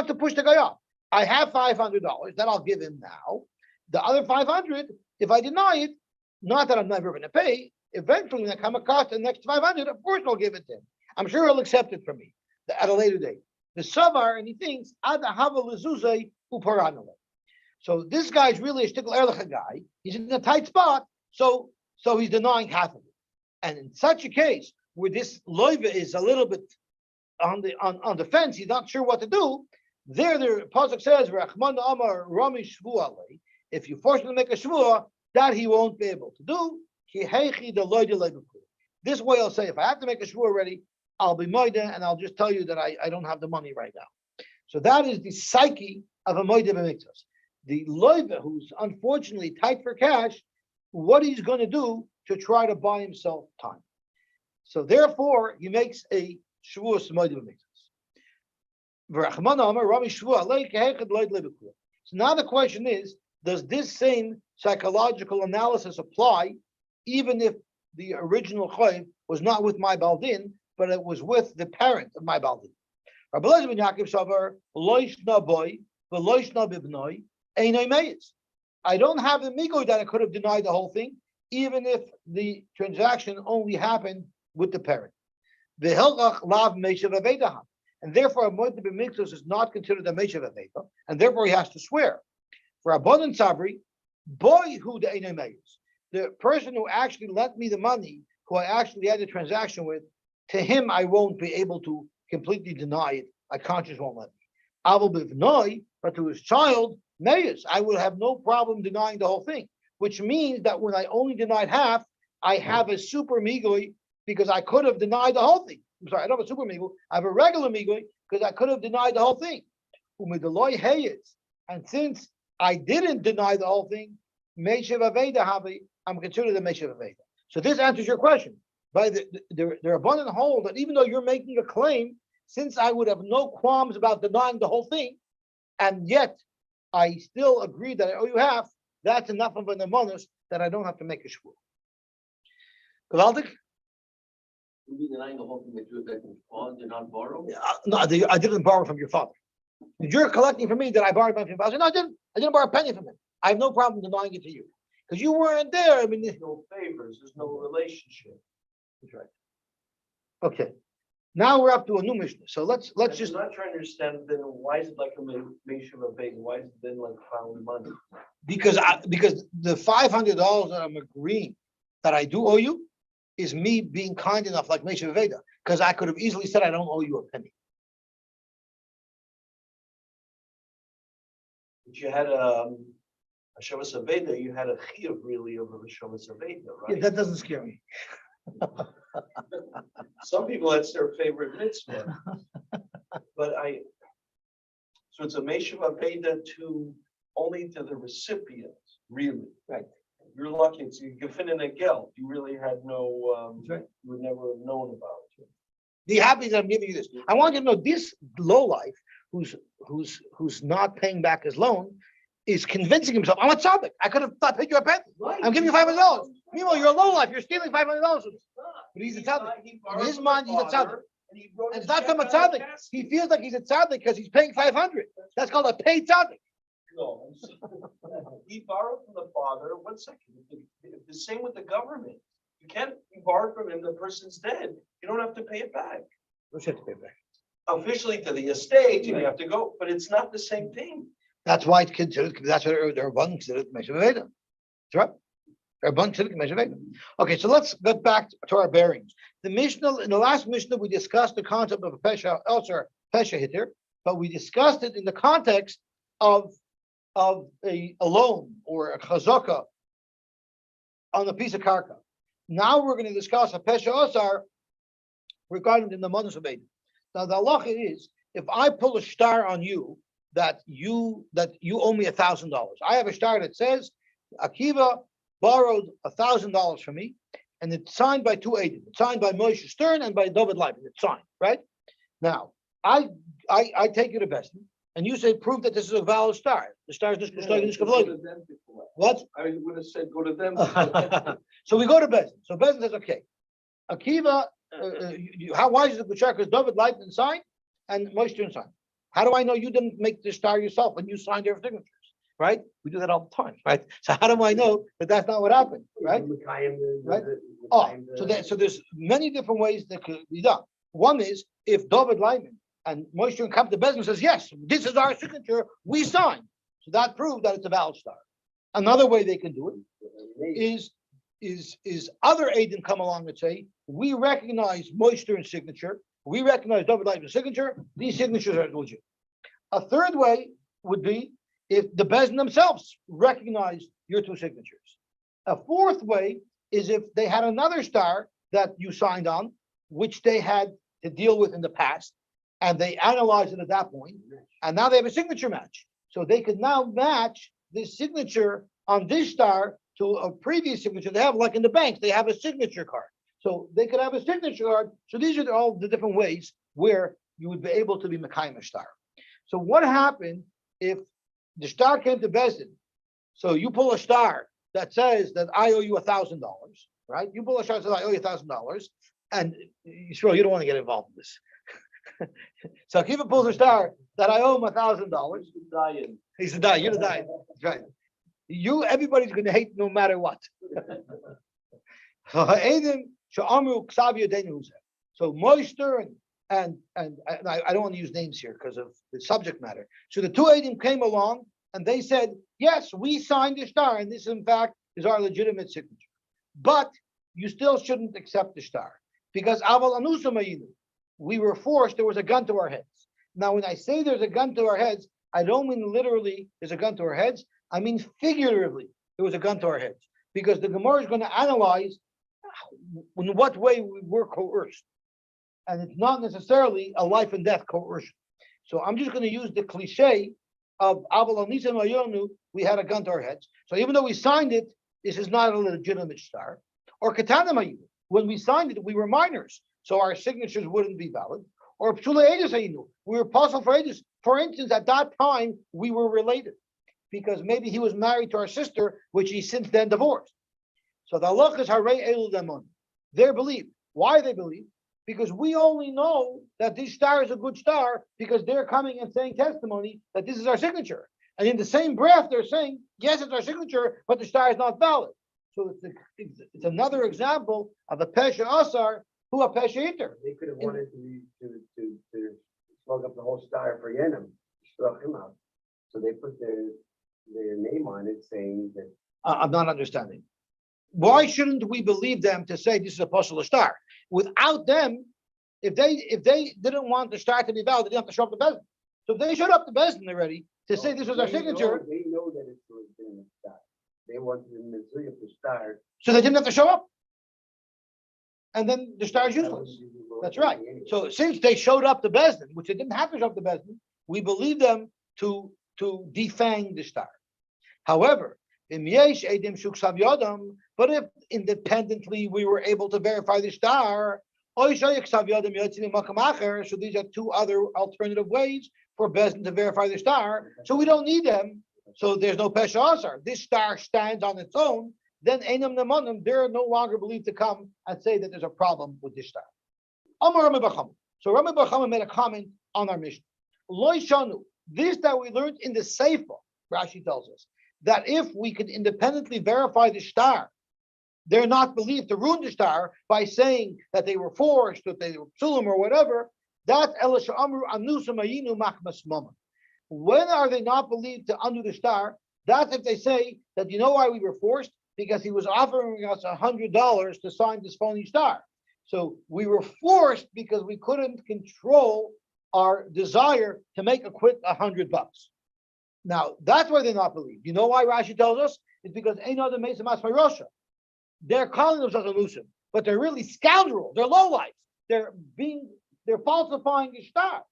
to push the guy up. I have $500 that I'll give him now. The other 500, if I deny it, not that I'm never going to pay. Eventually, when I come across the next 500, of course I'll give it to him. I'm sure he'll accept it from me at a later date. The savar, and he thinks, so this guy's really a shtickle erlicha guy. He's in a tight spot, so he's denying half of it. And in such a case where this loiva is a little bit on the fence, he's not sure what to do. There, the pasuk says, if you force him to make a shvua, that he won't be able to do. This way, I'll say, if I have to make a shvua already, I'll be moida, and I'll just tell you that I don't have the money right now. So that is the psyche of a moida b'mitzvos. The loiva, who's unfortunately tight for cash, what he's going to do to try to buy himself time. So therefore, he makes a shvuas moida b'mitzvos. So now the question is, does this same psychological analysis apply even if the original chayv was not with my baldin, but it was with the parent of my baldin? Rabbi Eliezer ben Yaakov savar loishna boy v'loishna bibnoi einay meyes. I don't have the migoy that I could have denied the whole thing, even if the transaction only happened with the parent. V'helchach lav meishav avedaha, and therefore a moed b'mitzvos is not considered a meishav aveda, and therefore he has to swear. For abundant sabri, boy who the einay meyes, the person who actually lent me the money, who I actually had the transaction with, to him I won't be able to completely deny it. My conscience won't let me. Aval b'vnoi, but to his child, meyes, I will have no problem denying the whole thing. Which means that when I only denied half, I have a super migoy because I could have denied the whole thing. I'm sorry, I don't have a super migoy. I have a regular migoy because I could have denied the whole thing. And since I didn't deny the whole thing, meishav aveda havi, I'm considered a meishav aveda. So this answers your question. By the abundant hold that even though you're making a claim, since I would have no qualms about denying the whole thing, and yet I still agree that I owe you half. That's enough of an amonis that I don't have to make a shvur. Gewaltig? You'd be denying the whole thing that you caused, did not borrow? No, I didn't borrow from your father. You're collecting from me that I borrowed money from your father. No, I didn't. I didn't borrow a penny from him. I have no problem denying it to you because you weren't there. I mean, There's no favors, there's no relationship. that's right. Okay. Now we're up to a new Mishnah. So let's just I'm not trying to understand then why is it like a Meshav Aved? Why is it then like found money? because the $500 that I'm agreeing that I do owe you is me being kind enough, like Meshav Veda, because I could have easily said I don't owe you a penny. But you had a Shavas Aveda, you had a chiyuv really of a Shavas Aveda, Yeah, right? that doesn't scare me. Some people, that's their favorite mitzvah. But so it's a Meshav Aveda to only to the recipient, really. Right. You're lucky, it's you can fit in a gel. You really had no, That's right. you would never have known about it. Be happy that I'm giving you this. I want you to know this lowlife who's not paying back his loan is convincing himself, I'm a tzaddik. I could have not paid you a penny. Right. I'm giving you $500. Meanwhile, you're a lowlife. You're stealing $500. But he's a tzaddik. In his mind, he's a tzaddik. And it's not from a tzaddik. He feels like he's a tzaddik because he's paying 500. That's called a paid tzaddik. No, he borrowed from the father. 1 second. The same with the government. You can't borrow from him. The person's dead. You don't have to pay it back. Don't you have to pay back? Officially to the estate, you have to go, but it's not the same thing. That's why it's considered. That's what they're considered Meshav Veda. That's right. They're considered Meshav Veda. Okay, so let's get back to our bearings. The Mishnah in the last Mishnah we discussed the concept of a pesha, elsewhere pesha hitter, but we discussed it in the context of a loan or a chazaka on a piece of karka. Now we're going to discuss a pesha osar regarding the manos of Eden. Now the halacha is if I pull a star on you that you owe me $1,000. I have a star that says Akiva borrowed $1,000 from me, and it's signed by two Eidim. It's signed by Moshe Stern and by David Leibman. It's signed, right? Now I take you to Beston, and you say prove that this is a valid star. The star is what? I would have said go to them. So we go to Beston. So Beston says, okay, Akiva, how wise is the B'shar? Because David Leibman signed and Moshe Stern signed. How do I know you didn't make the star yourself when you signed your signatures? Right? We do that all the time, right? So how do I know that that's not what happened, right? Right? So there's many different ways that could be done. One is if David Leibman and Moshe Stern come to business and says, yes, this is our signature, we sign. So that proves that it's a valid star. Another way they can do it is other Eidim come along and say, we recognize Moshe Stern's signature, we recognize David Leibman's signature, these signatures are legit. A third way would be if the Bezdin themselves recognize your two signatures. A fourth way is if they had another star that you signed on, which they had to deal with in the past, and they analyzed it at that point, and now they have a signature match. So they could now match this signature on this star to a previous signature they have, like in the banks, they have a signature card. So they could have a signature card. So these are all the different ways where you would be able to be Mekayim star. So what happened if the star came to Bezdin? So you pull a star that says that I owe you $1,000, right? You pull a star that says I owe you $1,000, and you sure you don't want to get involved in this. So Akiva pulls a star that I owe him $1,000. He's a dying. You're the dying. That's right. Everybody's going to hate no matter what. So Moister and I don't want to use names here because of the subject matter. So the two Eidim came along and they said, yes, we signed the star, and this in fact is our legitimate signature. But you still shouldn't accept the star because Aval Anusa Mayinu, we were forced, there was a gun to our heads. Now, when I say there's a gun to our heads, I don't mean literally there's a gun to our heads. I mean figuratively, there was a gun to our heads. Because the Gemara is going to analyze in what way we were coerced. And it's not necessarily a life and death coercion. So I'm just going to use the cliche of Aval Anisa Mayonu, we had a gun to our heads. So even though we signed it, this is not a legitimate star. Or Katana Mayonu, when we signed it, we were minors. So our signatures wouldn't be valid. Or Pschycology, we were puzzled for ages. For instance, at that time, we were related. because maybe he was married to our sister, which he since then divorced. So the halacha is harei elu demon. They're believed. Why they believe? Because we only know that this star is a good star because they're coming and saying testimony that this is our signature. And in the same breath, they're saying, yes, it's our signature, but the star is not valid. So it's another example of a pesha asar who a pesha iter. They could have wanted to slug up the whole star for Yenim, struck him out. So they put their name on it saying that. I'm not understanding. Why shouldn't we believe them to say this is a apostle star? Without them, if they didn't want the star to be valid, they didn't have to show up the Bezdin. So if they showed up the Bezdin already to say this was our signature, They know that it's a star. They wanted the Mitzvah of the star. so they didn't have to show up. And then the star is useless. That's right. So since they showed up the Bezdin, which they didn't have to show up the Bezdin, we believe them to defang the star. However, but if independently we were able to verify the star, so these are two other alternative ways for Bezdin to verify the star. So we don't need them. So there's no pesha asar. This star stands on its own. Then Einam Nemanim, they're no longer believed to come and say that there's a problem with this star. Amar Rami Bar Chama. So Rami Bar Chama made a comment on our mission. Loi shanu, this that we learned in the Seifa, Rashi tells us, that if we could independently verify the star, they're not believed to ruin the star by saying that they were forced, that they were psulim or whatever. That's Elisha Amru Anusam Ayinu Machmas Mama. When are they not believed to undo the star? That's if they say that you know why we were forced? Because he was offering us $100 to sign this phony star. So we were forced because we couldn't control our desire to make a quick $100. Now that's why they're not believed. You know why Rashi tells us? It's because ain't other Mesa Masmarosha. They're calling themselves a Lusim, but they're really scoundrels. They're lowlifes. They're falsifying the star,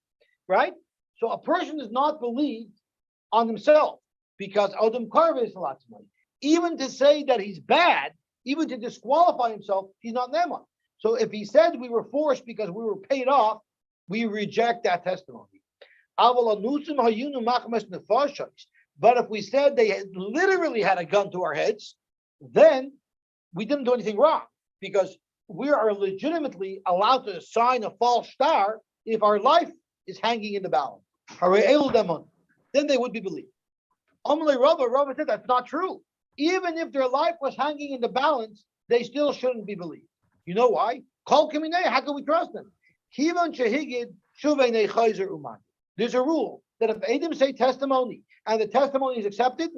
right? So a person is not believed on himself because Odom Karva is lots of money. Even to say that he's bad, even to disqualify himself, he's not Neman. So if he said we were forced because we were paid off, we reject that testimony. But if we said they literally had a gun to our heads, then we didn't do anything wrong because we are legitimately allowed to sign a false star if our life is hanging in the balance. Then they would be believed. Rava said that's not true. Even if their life was hanging in the balance, they still shouldn't be believed. You know why? How can we trust them? There's a rule that if Adam say testimony and the testimony is accepted,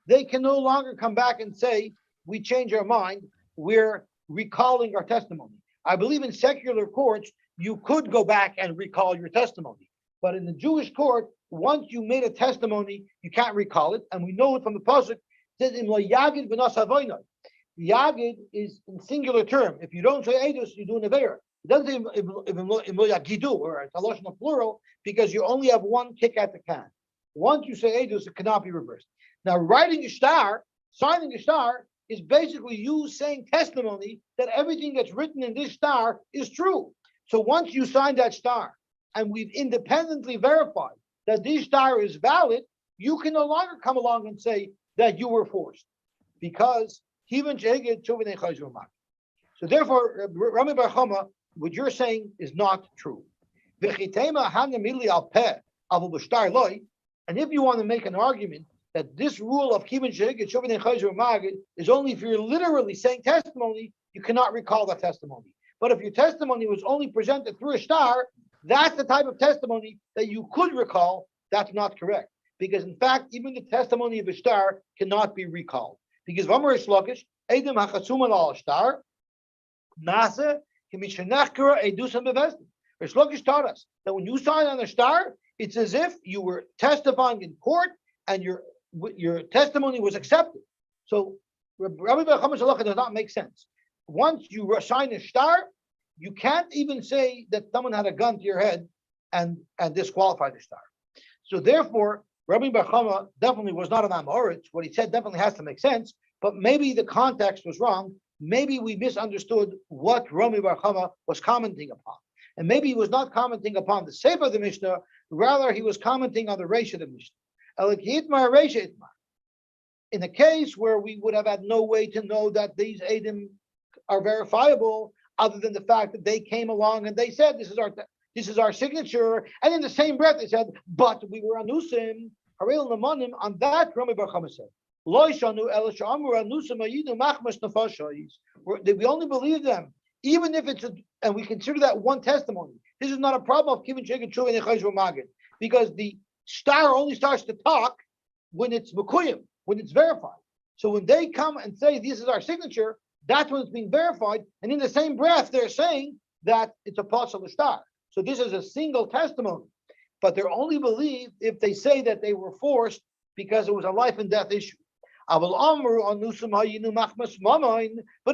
they can no longer come back and say, we change our mind, we're recalling our testimony. I believe in secular courts, you could go back and recall your testimony. But in the Jewish court, once you made a testimony, you can't recall it. And we know it from the pasuk. It says, Yagid v'nas havoynai. Yagid is in singular term. If you don't say edus, you do an avera. It doesn't say yagidu, or it's a lotion of plural, because you only have one kick at the can. Once you say edus, it cannot be reversed. Now, writing a star, signing a star, is basically you saying testimony that everything that's written in this star is true. So once you sign that star, and we've independently verified that this star is valid, you can no longer come along and say that you were forced, because so therefore, Rami Bar Chama, what you're saying is not true. And if you want to make an argument that this rule of Kivin Shehigit Shuvin Chayzer Magid is only if you're literally saying testimony, you cannot recall that testimony. But if your testimony was only presented through a star, that's the type of testimony that you could recall. That's not correct. Because in fact, even the testimony of a star cannot be recalled. Because Vamar Shlokish, Edom HaChatzum al Star, Nasa, Kimishanachkura Edusam Bevestim. Shlokish taught us that when you sign on a star, it's as if you were testifying in court and your testimony was accepted. So Rabbi Bar Chama's halacha does not make sense. Once you sign a star, you can't even say that someone had a gun to your head and disqualify the star. So therefore, Rabbi Bar Chama definitely was not an Amoritz. What he said definitely has to make sense, but maybe the context was wrong. Maybe we misunderstood what Rabbi Bar Chama was commenting upon. And maybe he was not commenting upon the Sefer of the Mishnah, rather he was commenting on the Reisha of the Mishnah. in a case where we would have had no way to know that these Eidim are verifiable, other than the fact that they came along and they said, this is our signature. And in the same breath, they said, but we were anusim, harel namanim, on that, Rami Bar Chama said, Lo shanu el sha'amru anusim ayidu machmas nefashos. We only believe them, even if it's and we consider that one testimony. This is not a problem of kivin sheged shuv and echayz v'magid, because the star only starts to talk when it's mekuyim, when it's verified. So when they come and say, this is our signature, that's when it's being verified. And in the same breath, they're saying that it's a partial star. So this is a single testimony, but they're only believed if they say that they were forced because it was a life and death issue. But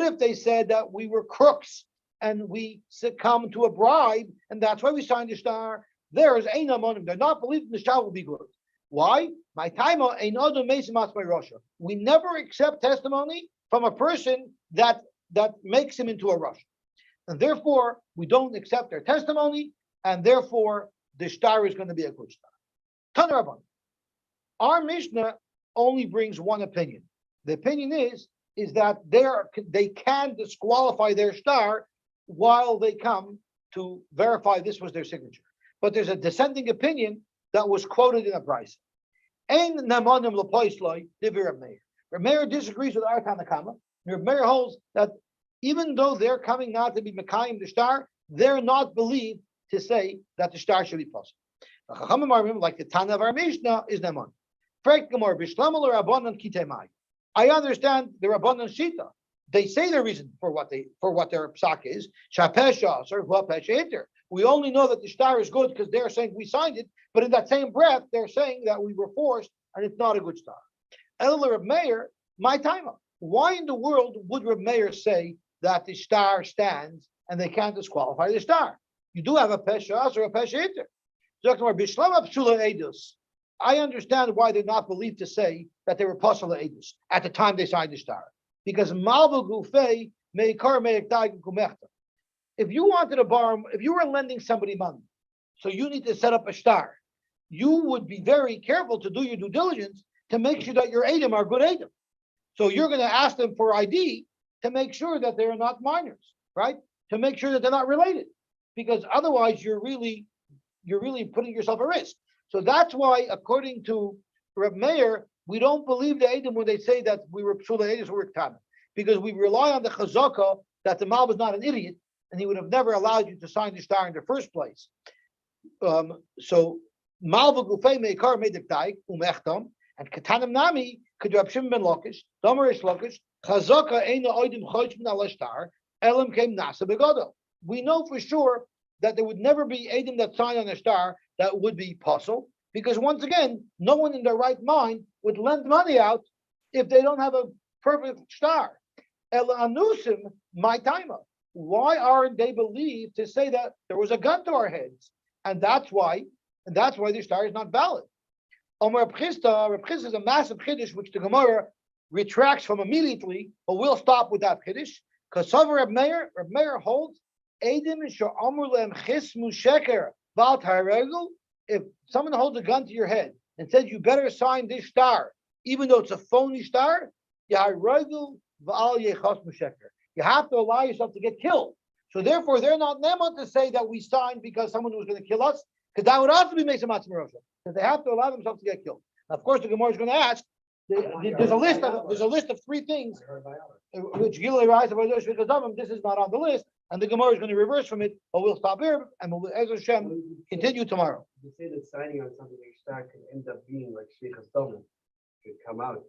if they said that we were crooks and we succumbed to a bribe, and that's why we signed the star, there is ein amonim. They're not believing the star will be good. Why? My time we never accept testimony from a person that makes him into a Russia. And therefore, we don't accept their testimony, and therefore the star is going to be a good star. Tanarabban. Our Mishnah only brings one opinion. The opinion is that they can disqualify their star while they come to verify this was their signature. But there's a dissenting opinion that was quoted in a price. Ein namanim lepoisloi divi Reb Meir. Reb Meir disagrees with our Tanakama. Reb Meir holds that even though they're coming now to be Mekayim the star, they're not believed to say that the star should be possible. Like the Tana of our Mishnah is Naman. I understand the Rabbanan Shita. They say the reason for what their psak is. We only know that the star is good because they're saying we signed it, but in that same breath, they're saying that we were forced and it's not a good star. Elul Reb Meir, my timer. Why in the world would Reb Meir say that the star stands and they can't disqualify the star? You do have a Peshas or a Pesheter. I understand why they're not believed to say that they were Pasala Edus at the time they signed the star. Because Malva Gufei Meikar Meikdai Gumechta. If you wanted to borrow, if you were lending somebody money, so you need to set up a star, you would be very careful to do your due diligence to make sure that your Edom are good Edom. So you're going to ask them for ID to make sure that they're not minors, right? To make sure that they're not related. Because otherwise you're really putting yourself at risk. So that's why, according to Reb Meir, we don't believe the Edom when they say that we were Pshula Edom or Ktana, because we rely on the Chazaka that the Mal was not an idiot and he would have never allowed you to sign the star in the first place. So Malva Gufei Meikar Mediktai Umechtam and Katanim Nami could Rab Shimon ben Lakish, Domarish Lakish, Chazaka Eina Oidim Chochmin Al Star, Elam came Nasa Begodo. We know for sure that there would never be Edom that signed on a star that would be possible, because once again, no one in their right mind would lend money out if they don't have a perfect star. El Anusim, my timer. Why aren't they believed to say that there was a gun to our heads? And that's why the star is not valid. Reb Chisda is a massive chiddush which the Gemara retracts from immediately, but we'll stop with that chiddush. Because Reb Meir holds Eidim she'amru lehem chismu sheker v'al taregel. If someone holds a gun to your head and says you better sign this star, even though it's a phony star, yaregel v'al yechasmu sheker. You have to allow yourself to get killed. So therefore, they're not neman to say that we signed because someone was going to kill us, because that would also be Mesa Matzmarosha. Because they have to allow themselves to get killed. Now, of course, the Gemara is going to ask. There's a list of 3 things which Gilei Rais about this is not on the list, and the Gemara is going to reverse from it. But we'll stop here and we'll Hashem continue tomorrow. You say that signing on something like that can end up being like Shlichus Domen, could come out.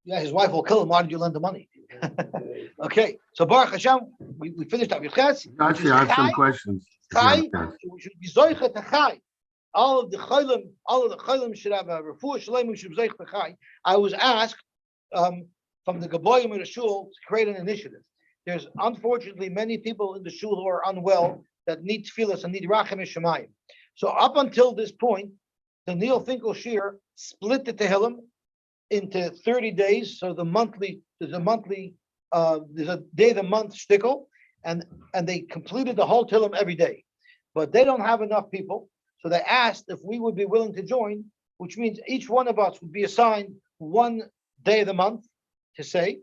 Yeah, his wife will kill him. Why did you lend the money? Okay, so Baruch Hashem, we finished up with Ches. Actually, I have some questions. Chai, so we should be zoicha to Chai. All of the chaylim should have a refuah shalem. We should be zoicha to Chai. I was asked from the Gaboyim in the shul to create an initiative. There's unfortunately many people in the shul who are unwell that need tefillas and need rachem shemayim. So up until this point, the Neil Finkel Shir split the Tehillim into 30 days. So there's a day of the month shtickle, and they completed the whole Tehillim every day. But they don't have enough people, so they asked if we would be willing to join, which means each one of us would be assigned one day of the month to say,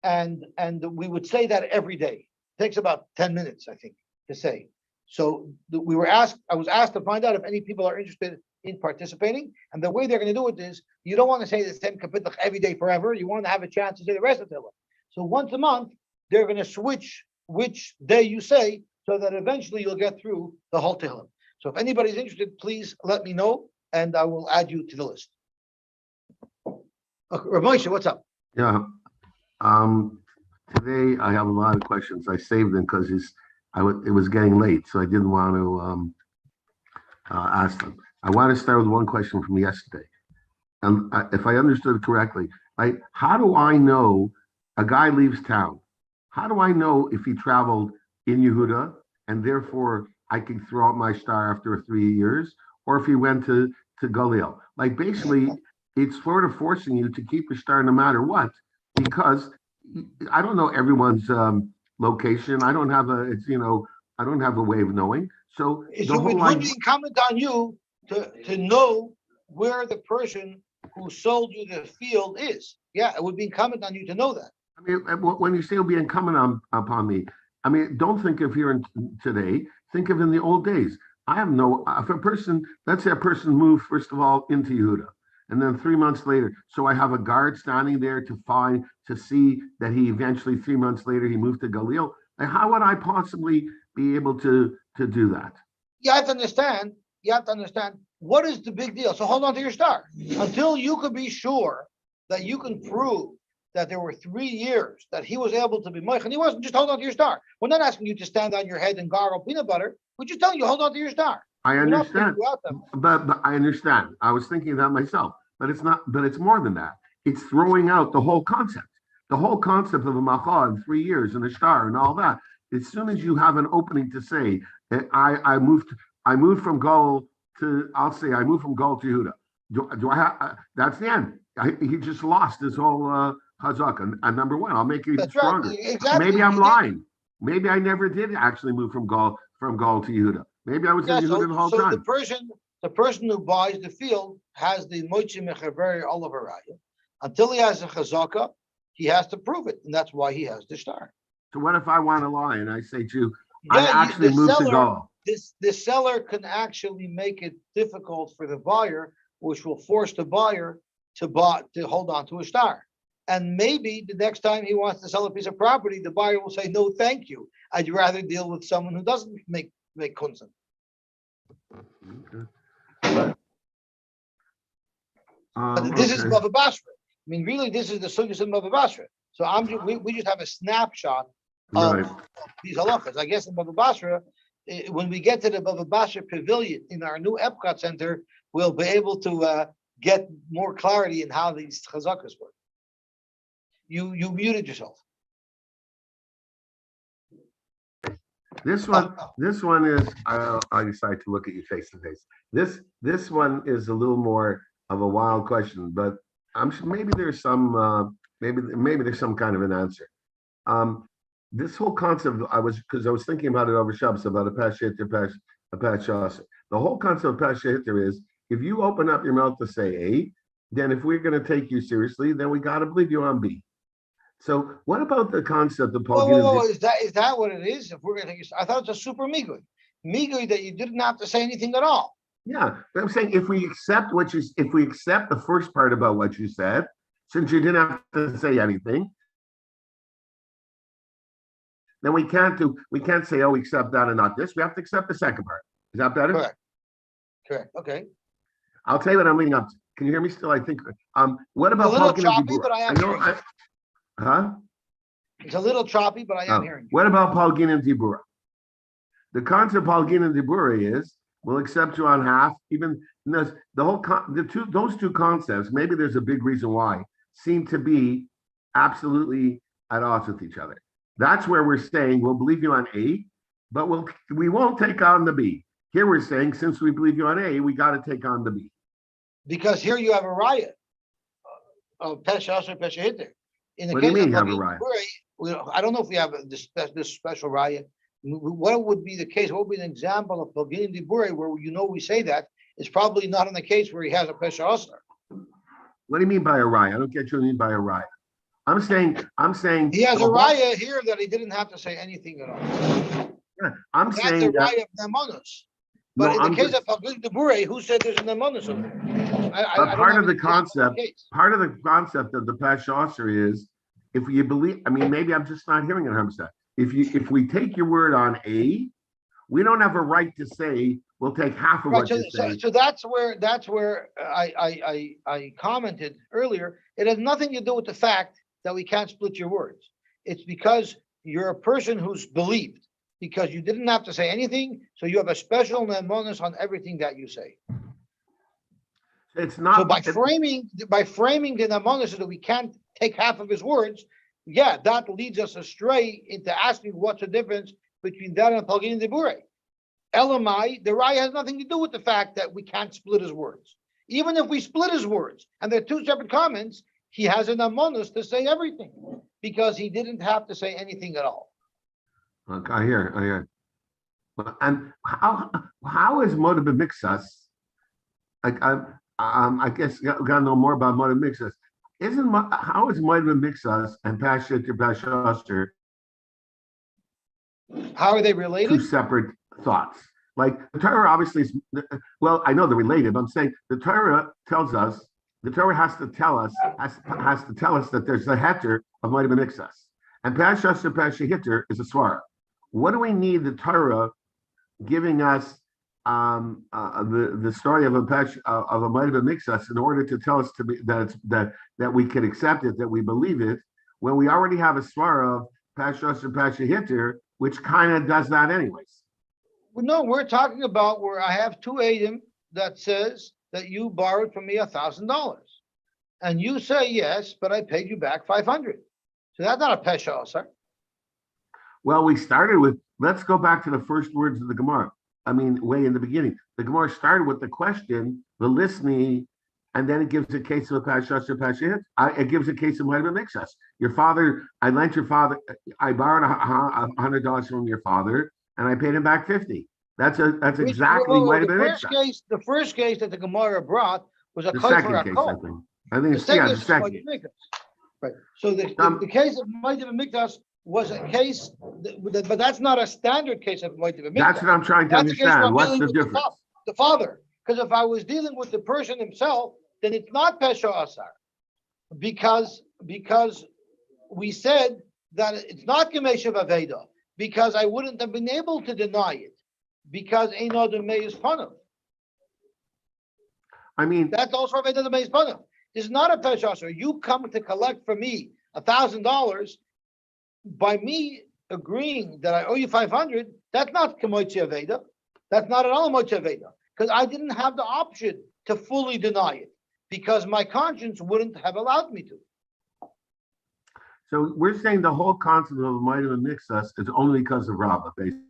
and we would say that every day. Takes about 10 minutes, I think, to say. So I was asked to find out if any people are interested in participating, and the way they're going to do it is, you don't want to say the same kapitach every day forever. You want to have a chance to say the rest of Tehillim. So once a month, they're going to switch which day you say, so that eventually you'll get through the whole Tehillim. So if anybody's interested, please let me know, and I will add you to the list. Okay, Rav Moshe, what's up? Yeah. Today I have a lot of questions. I saved them because it was getting late, so I didn't want to ask them. I want to start with one question from yesterday. And if I understood correctly, how do I know a guy leaves town? How do I know if he traveled in Yehuda and therefore I can throw out my star after 3 years, or if he went to Galil? Basically, it's sort of forcing you to keep your star no matter what, because I don't know everyone's location. I don't have I don't have a way of knowing. So It would be incumbent on you to know where the person who sold you the field is. Yeah, it would be incumbent on you to know that. I mean, when you say it'll be incumbent upon me, I mean, don't think of here today. Think of in the old days. I have if a person, let's say a person moved, first of all, into Yehuda, and then 3 months later, so I have a guard standing there to see that he eventually, 3 months later, he moved to Galil. How would I possibly be able to do that? You have to understand what is the big deal. So hold on to your star until you can be sure that you can prove that there were 3 years that he was able to be moich, and he wasn't. Just hold on to your star. We're not asking you to stand on your head and gargle peanut butter. We're just telling you, hold on to your star. I understand, but I understand. I was thinking of that myself, but it's not. But it's more than that. It's throwing out the whole concept. The whole concept of a macha in 3 years and a star and all that. As soon as you have an opening to say, I moved from Gaul to, I'll say I moved from Gaul to Yehuda. Do I have? That's the end. He just lost his whole chazak. And number one, I'll make it even stronger. Right. Exactly. Maybe I'm lying. Maybe I never did actually move from Gaul to Yehuda. Maybe I was in Yehuda the whole time. The person who buys the field has the mochi mechaber Oliver Raya. Until he has a chazaka, he has to prove it, and that's why he has the star. So what if I want to lie and I say to you, I actually moved to Gaul? The seller can actually make it difficult for the buyer, which will force the buyer to hold on to a star. And maybe the next time he wants to sell a piece of property, the buyer will say, no, thank you. I'd rather deal with someone who doesn't make kunsen. Okay. But this is Bava Basra. I mean, really, this is the sugyas of Bava Basra. So we just have a snapshot of these halachas. I guess in Bava Basra, when we get to the Bava Basra Pavilion in our new Epcot Center, we'll be able to get more clarity in how these chazakas work. You muted yourself. This one is, I decided to look at you face to face. This one is a little more of a wild question, but I'm sure maybe there's some, maybe there's some kind of an answer. This whole concept, because I was thinking about it over Shabbos about a Pschycology, a Pschycology. The whole concept of Pschycology is, if you open up your mouth to say A, then if we're going to take you seriously, then we got to believe you on B. So what about the concept of Whoa, is that what it is? If we're going to take, I thought it's a super migui that you didn't have to say anything at all. Yeah, but I'm saying if we accept the first part about what you said, since you didn't have to say anything, then we can't say, oh, we accept that and not this. We have to accept the second part. Is that better? Correct. Okay. I'll tell you what I'm leading up to. Can you hear me still? I think. What about a little choppy, but I am hearing you. Huh? It's a little choppy, but I am hearing you. What about Palgin and Dibura? The concept of Palgin and Dibura is we'll accept you on half. Even those two concepts, maybe there's a big reason why, seem to be absolutely at odds with each other. That's where we're saying we'll believe you on A, but we won't take on the B. Here we're saying since we believe you on A, we got to take on the B. Because here you have a riot of Pesha or Pesha Hitter. In the What case do you mean of have a riot? I don't know if we have this special riot. What would be the case? What would be an example of Pogin Dibure where we say that? It's probably not in the case where he has a Pesha Asar. What do you mean by a raya? I don't get what you mean by a raya. I'm saying. He has the a whole- raya here that he didn't have to say anything at all. Yeah, I'm That's saying the that, raya of nemonos. no, But in the I'm case just, of Paglim Debure, who said there's an nemonos over there? I but don't part have of the any case for that concept, case. part of the concept of the Pschycology is, if you believe, I mean, maybe I'm just not hearing it 100%. If we take your word on A, we don't have a right to say, we'll take half of Right, what so, you say. so that's where I commented earlier. It has nothing to do with the fact that we can't split your words. It's because you're a person who's believed, because you didn't have to say anything, so you have a special bonus on everything that you say. It's So not, by framing the namonis so that we can't take half of his words, yeah, that leads us astray into asking what's the difference between that and Paglim Debure. Elamai, the raya has nothing to do with the fact that we can't split his words. Even if we split his words and they're two separate comments, he has an amonus to say everything because he didn't have to say anything at all. okay, I hear. And how is Moda B'Mixas? I guess you gotta know more about Moda B'Mixas. How is Moda B'Mixas and Pschycology How are they two related? separate thoughts? Like the Torah obviously is, well, I know they're related, but I'm saying the Torah tells us, the Torah has to tell us that there's a heter of Moda B'Mixas. And Pschycology is a swara. What do we need the Torah giving us the story of a Moda B'Mixas in order to tell us to be that we can accept it, that we believe it, when we already have a svara of Pschycology, which kind of does that anyways. Well, no, we're talking about where I have two Adam that says that you borrowed from me $1,000, and you say yes, but I paid you back 500. So that's not a pesha, sir. Well, we started with, let's go back to the first words of the Gemara. I mean, way in the beginning. The Gemara started with the question, the listening, and then it gives a case of a Pschycology. It gives a case of Moda B'Mixas. Your father, I borrowed $100 from your father, and I paid him back 50. That's exactly Moda B'Mixas. The first case that the Gemara brought was a The kol second for a case, kol. I think. I think The it's, yeah, second the case is second. Moda B'Mixas. Right. So the case of Moda B'Mixas was a case, but that's not a standard case of Moda B'Mixas. That's what I'm trying to That's a case where understand. I'm What's dealing the with difference? the father. Because if I was dealing with the person himself, then it's not Pesha Asar. Because we said that it's not Gemesha Aveda, because I wouldn't have been able to deny it, because Ein Adam Mei is Panav. I mean, That's also Aveda the Mei is Panav. It's not a Pesha Asar. You come to collect from me $1,000 by me agreeing that I owe you 500. That's not Kemoitzi Aveda. That's not at all Moitzi Aveda, because I didn't have the option to fully deny it, because my conscience wouldn't have allowed me to. so we're saying the whole concept of Moda B'Mixas is only because of Rabbah, basically.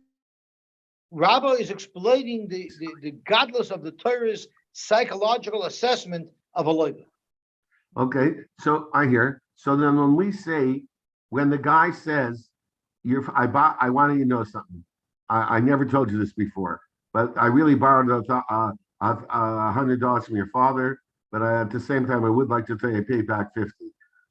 Rabbah is explaining the godless of the Torah's psychological assessment of a loiva. Okay, so I hear. So then when we say, when the guy says, I want you to know something. I never told you this before, but I really borrowed $100 from your father, but at the same time, I would like to say I paid back 50.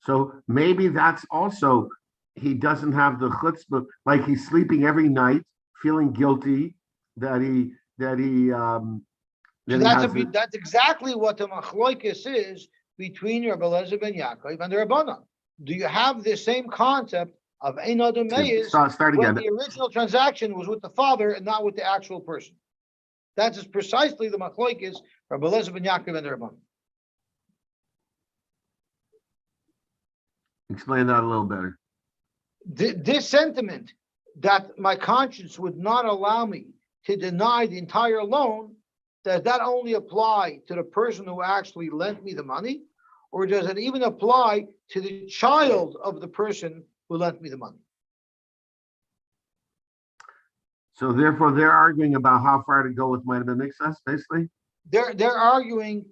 So maybe that's also, he doesn't have the chutzpah, like he's sleeping every night, feeling guilty that he So that's exactly what the machloikis is between Rabbi Eliezer ben Yaakov and the Rabbanan. Do you have the same concept of Ein Adam Meis start when again. the original transaction was with the father and not with the actual person? That is precisely the machloikis Rabbi Eliezer ben Yaakov and the Rabbanan. Explain that a little better. This sentiment that my conscience would not allow me to deny the entire loan, does that only apply to the person who actually lent me the money? Or does it even apply to the child of the person who lent me the money? So therefore, they're arguing about how far to go with Moda B'Mixas, basically? They're arguing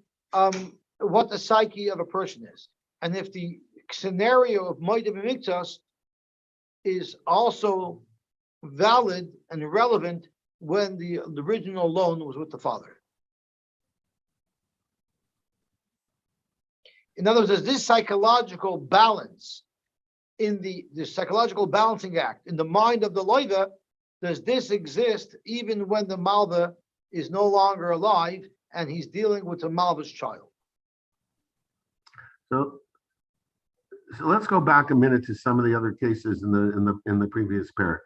what the psyche of a person is. And if the scenario of Moda B'Mixas is also valid and relevant when the original loan was with the father. In other words, there's this psychological balance in the psychological balancing act in the mind of the loiva. Does this exist even when the malva is no longer alive and he's dealing with a malva's child? So let's go back a minute to some of the other cases in the previous parak.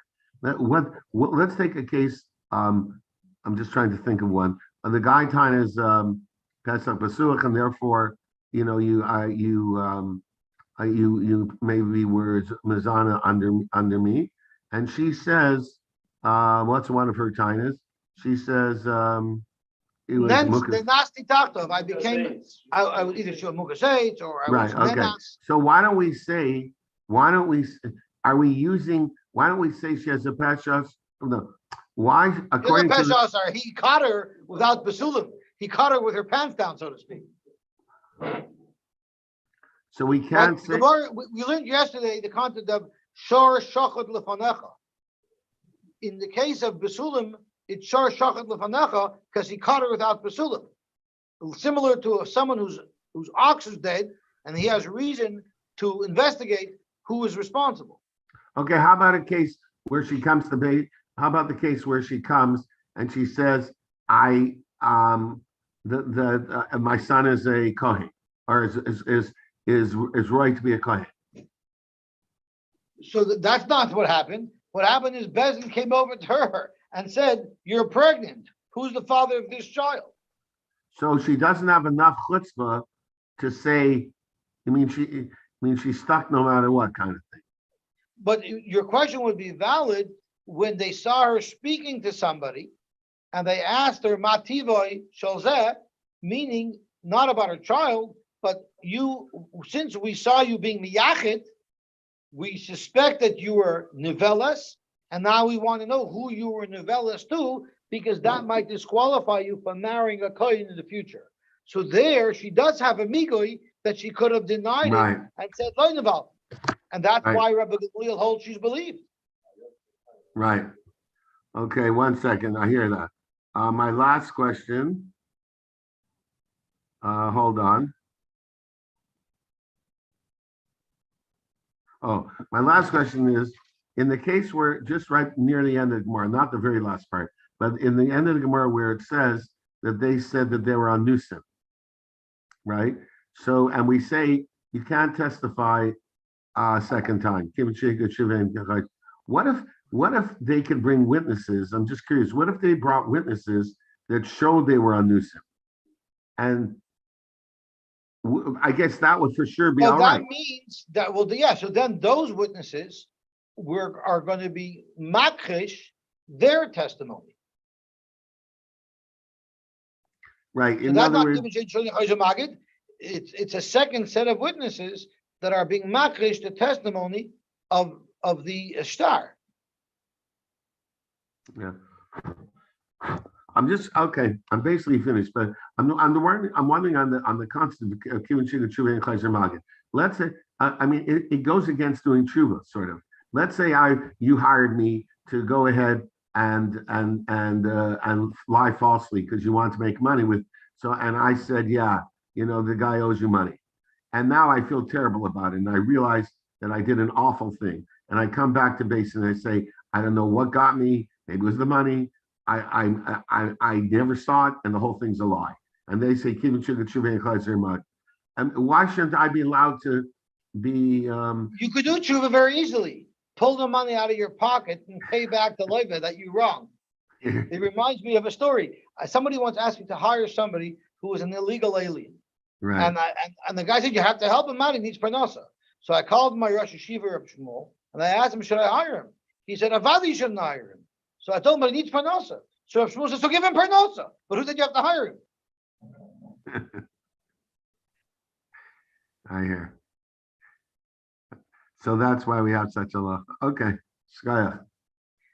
Let's take a case. I'm just trying to think of one. The guy time is Pesach Basuach, and therefore, you maybe were Mazana under me, and she says, what's one of her tainas? She says, it was The nasty tachtov. I was either sure mukas or I was right. Okay. So why don't we say she has a peshas? No. Why? According to he caught her without basulim. He caught her with her pants down, so to speak. So we can't say. We learned yesterday the concept of shor shachot lefanecha. In the case of basulim, it's shor shachot lefanecha because he caught her without basulim. Similar to someone whose ox is dead and he has reason to investigate who is responsible. Okay, how about a case where she comes to bait? How about the case where she comes and she says, my son is a kohen, or is right to be a kohen? So that's not what happened. What happened is Bezin came over to her and said, "You're pregnant. Who's the father of this child?" So she doesn't have enough chutzpah to say. She's stuck no matter what kind of thing. But your question would be valid when they saw her speaking to somebody and they asked her, Mativoi Sholzeh, meaning not about her child, but since we saw you being miyachid, we suspect that you were nivelas, and now we want to know who you were nivelas to, because that might disqualify you from marrying a kohen in the future. So there, she does have a migoi that she could have denied it and said, Lo nival. And that's why Rabbi Gamliel holds she's believed. Right. Okay, 1 second. I hear that. My last question. Hold on. Oh, my last question is, in the case where, just right near the end of the Gemara, not the very last part, but in the end of the Gemara where it says that they said that they were on Nusim, right? So, and we say you can't testify a second time. What if they could bring witnesses? I'm just curious. What if they brought witnesses that showed they were on Nusim? And I guess that would for sure be all right. That means that, so then those witnesses are going to be makrish their testimony. Right. So that's not Magid. It's a second set of witnesses that are being makrish the testimony of the star. Yeah. I'm basically finished, but I'm wondering on the concept of Kivin Shiga Tshuva and Chayzer Magid. Let's say, it goes against doing Tshuva, sort of. Let's say you hired me to go ahead and lie falsely because you want to make money and I said, yeah, the guy owes you money. And now I feel terrible about it. And I realize that I did an awful thing. And I come back to base and I say, I don't know what got me. Maybe it was the money. I never saw it, and the whole thing's a lie. And they say, and why shouldn't I be allowed to be? You could do tshuva very easily. Pull the money out of your pocket and pay back the loiva that you wronged. It reminds me of a story. Somebody once asked me to hire somebody who was an illegal alien. Right. And the guy said, you have to help him out. He needs parnasa. So I called my Rosh Yeshiva Reb Shmuel, and I asked him, should I hire him? He said, Avadi shouldn't hire him. So I told him, but he needs parnasa. So Reb Shmuel said, so give him parnasa. But who said you have to hire him? I hear. So that's why we have such a law. Okay, Skaya.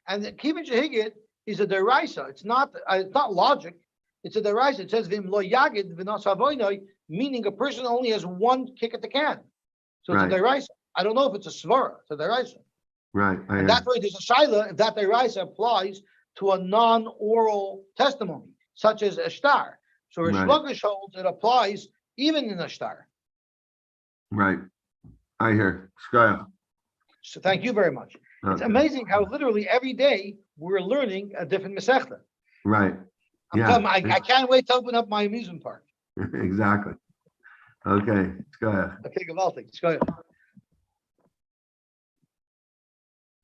And the Kivin Shehigit is a deraisa. It's not logic. It's a deraisa. It says vim lo yagid v'nos avoinoi, meaning a person only has one kick at the can. So it's a deraisa. I don't know if it's a svara. It's a deraisa. Right. And that's why there's a shaila if that deraisa applies to a non-oral testimony, such as a shtar. So Rish Lakish holds it applies even in a shtar. Right. I hear. Skaya. So thank you very much. It's Okay. amazing how literally every day we're learning a different Masechta. Right. I can't wait to open up my amusement park. Exactly. Okay. Skaya. Okay, gewaltig. Let's go.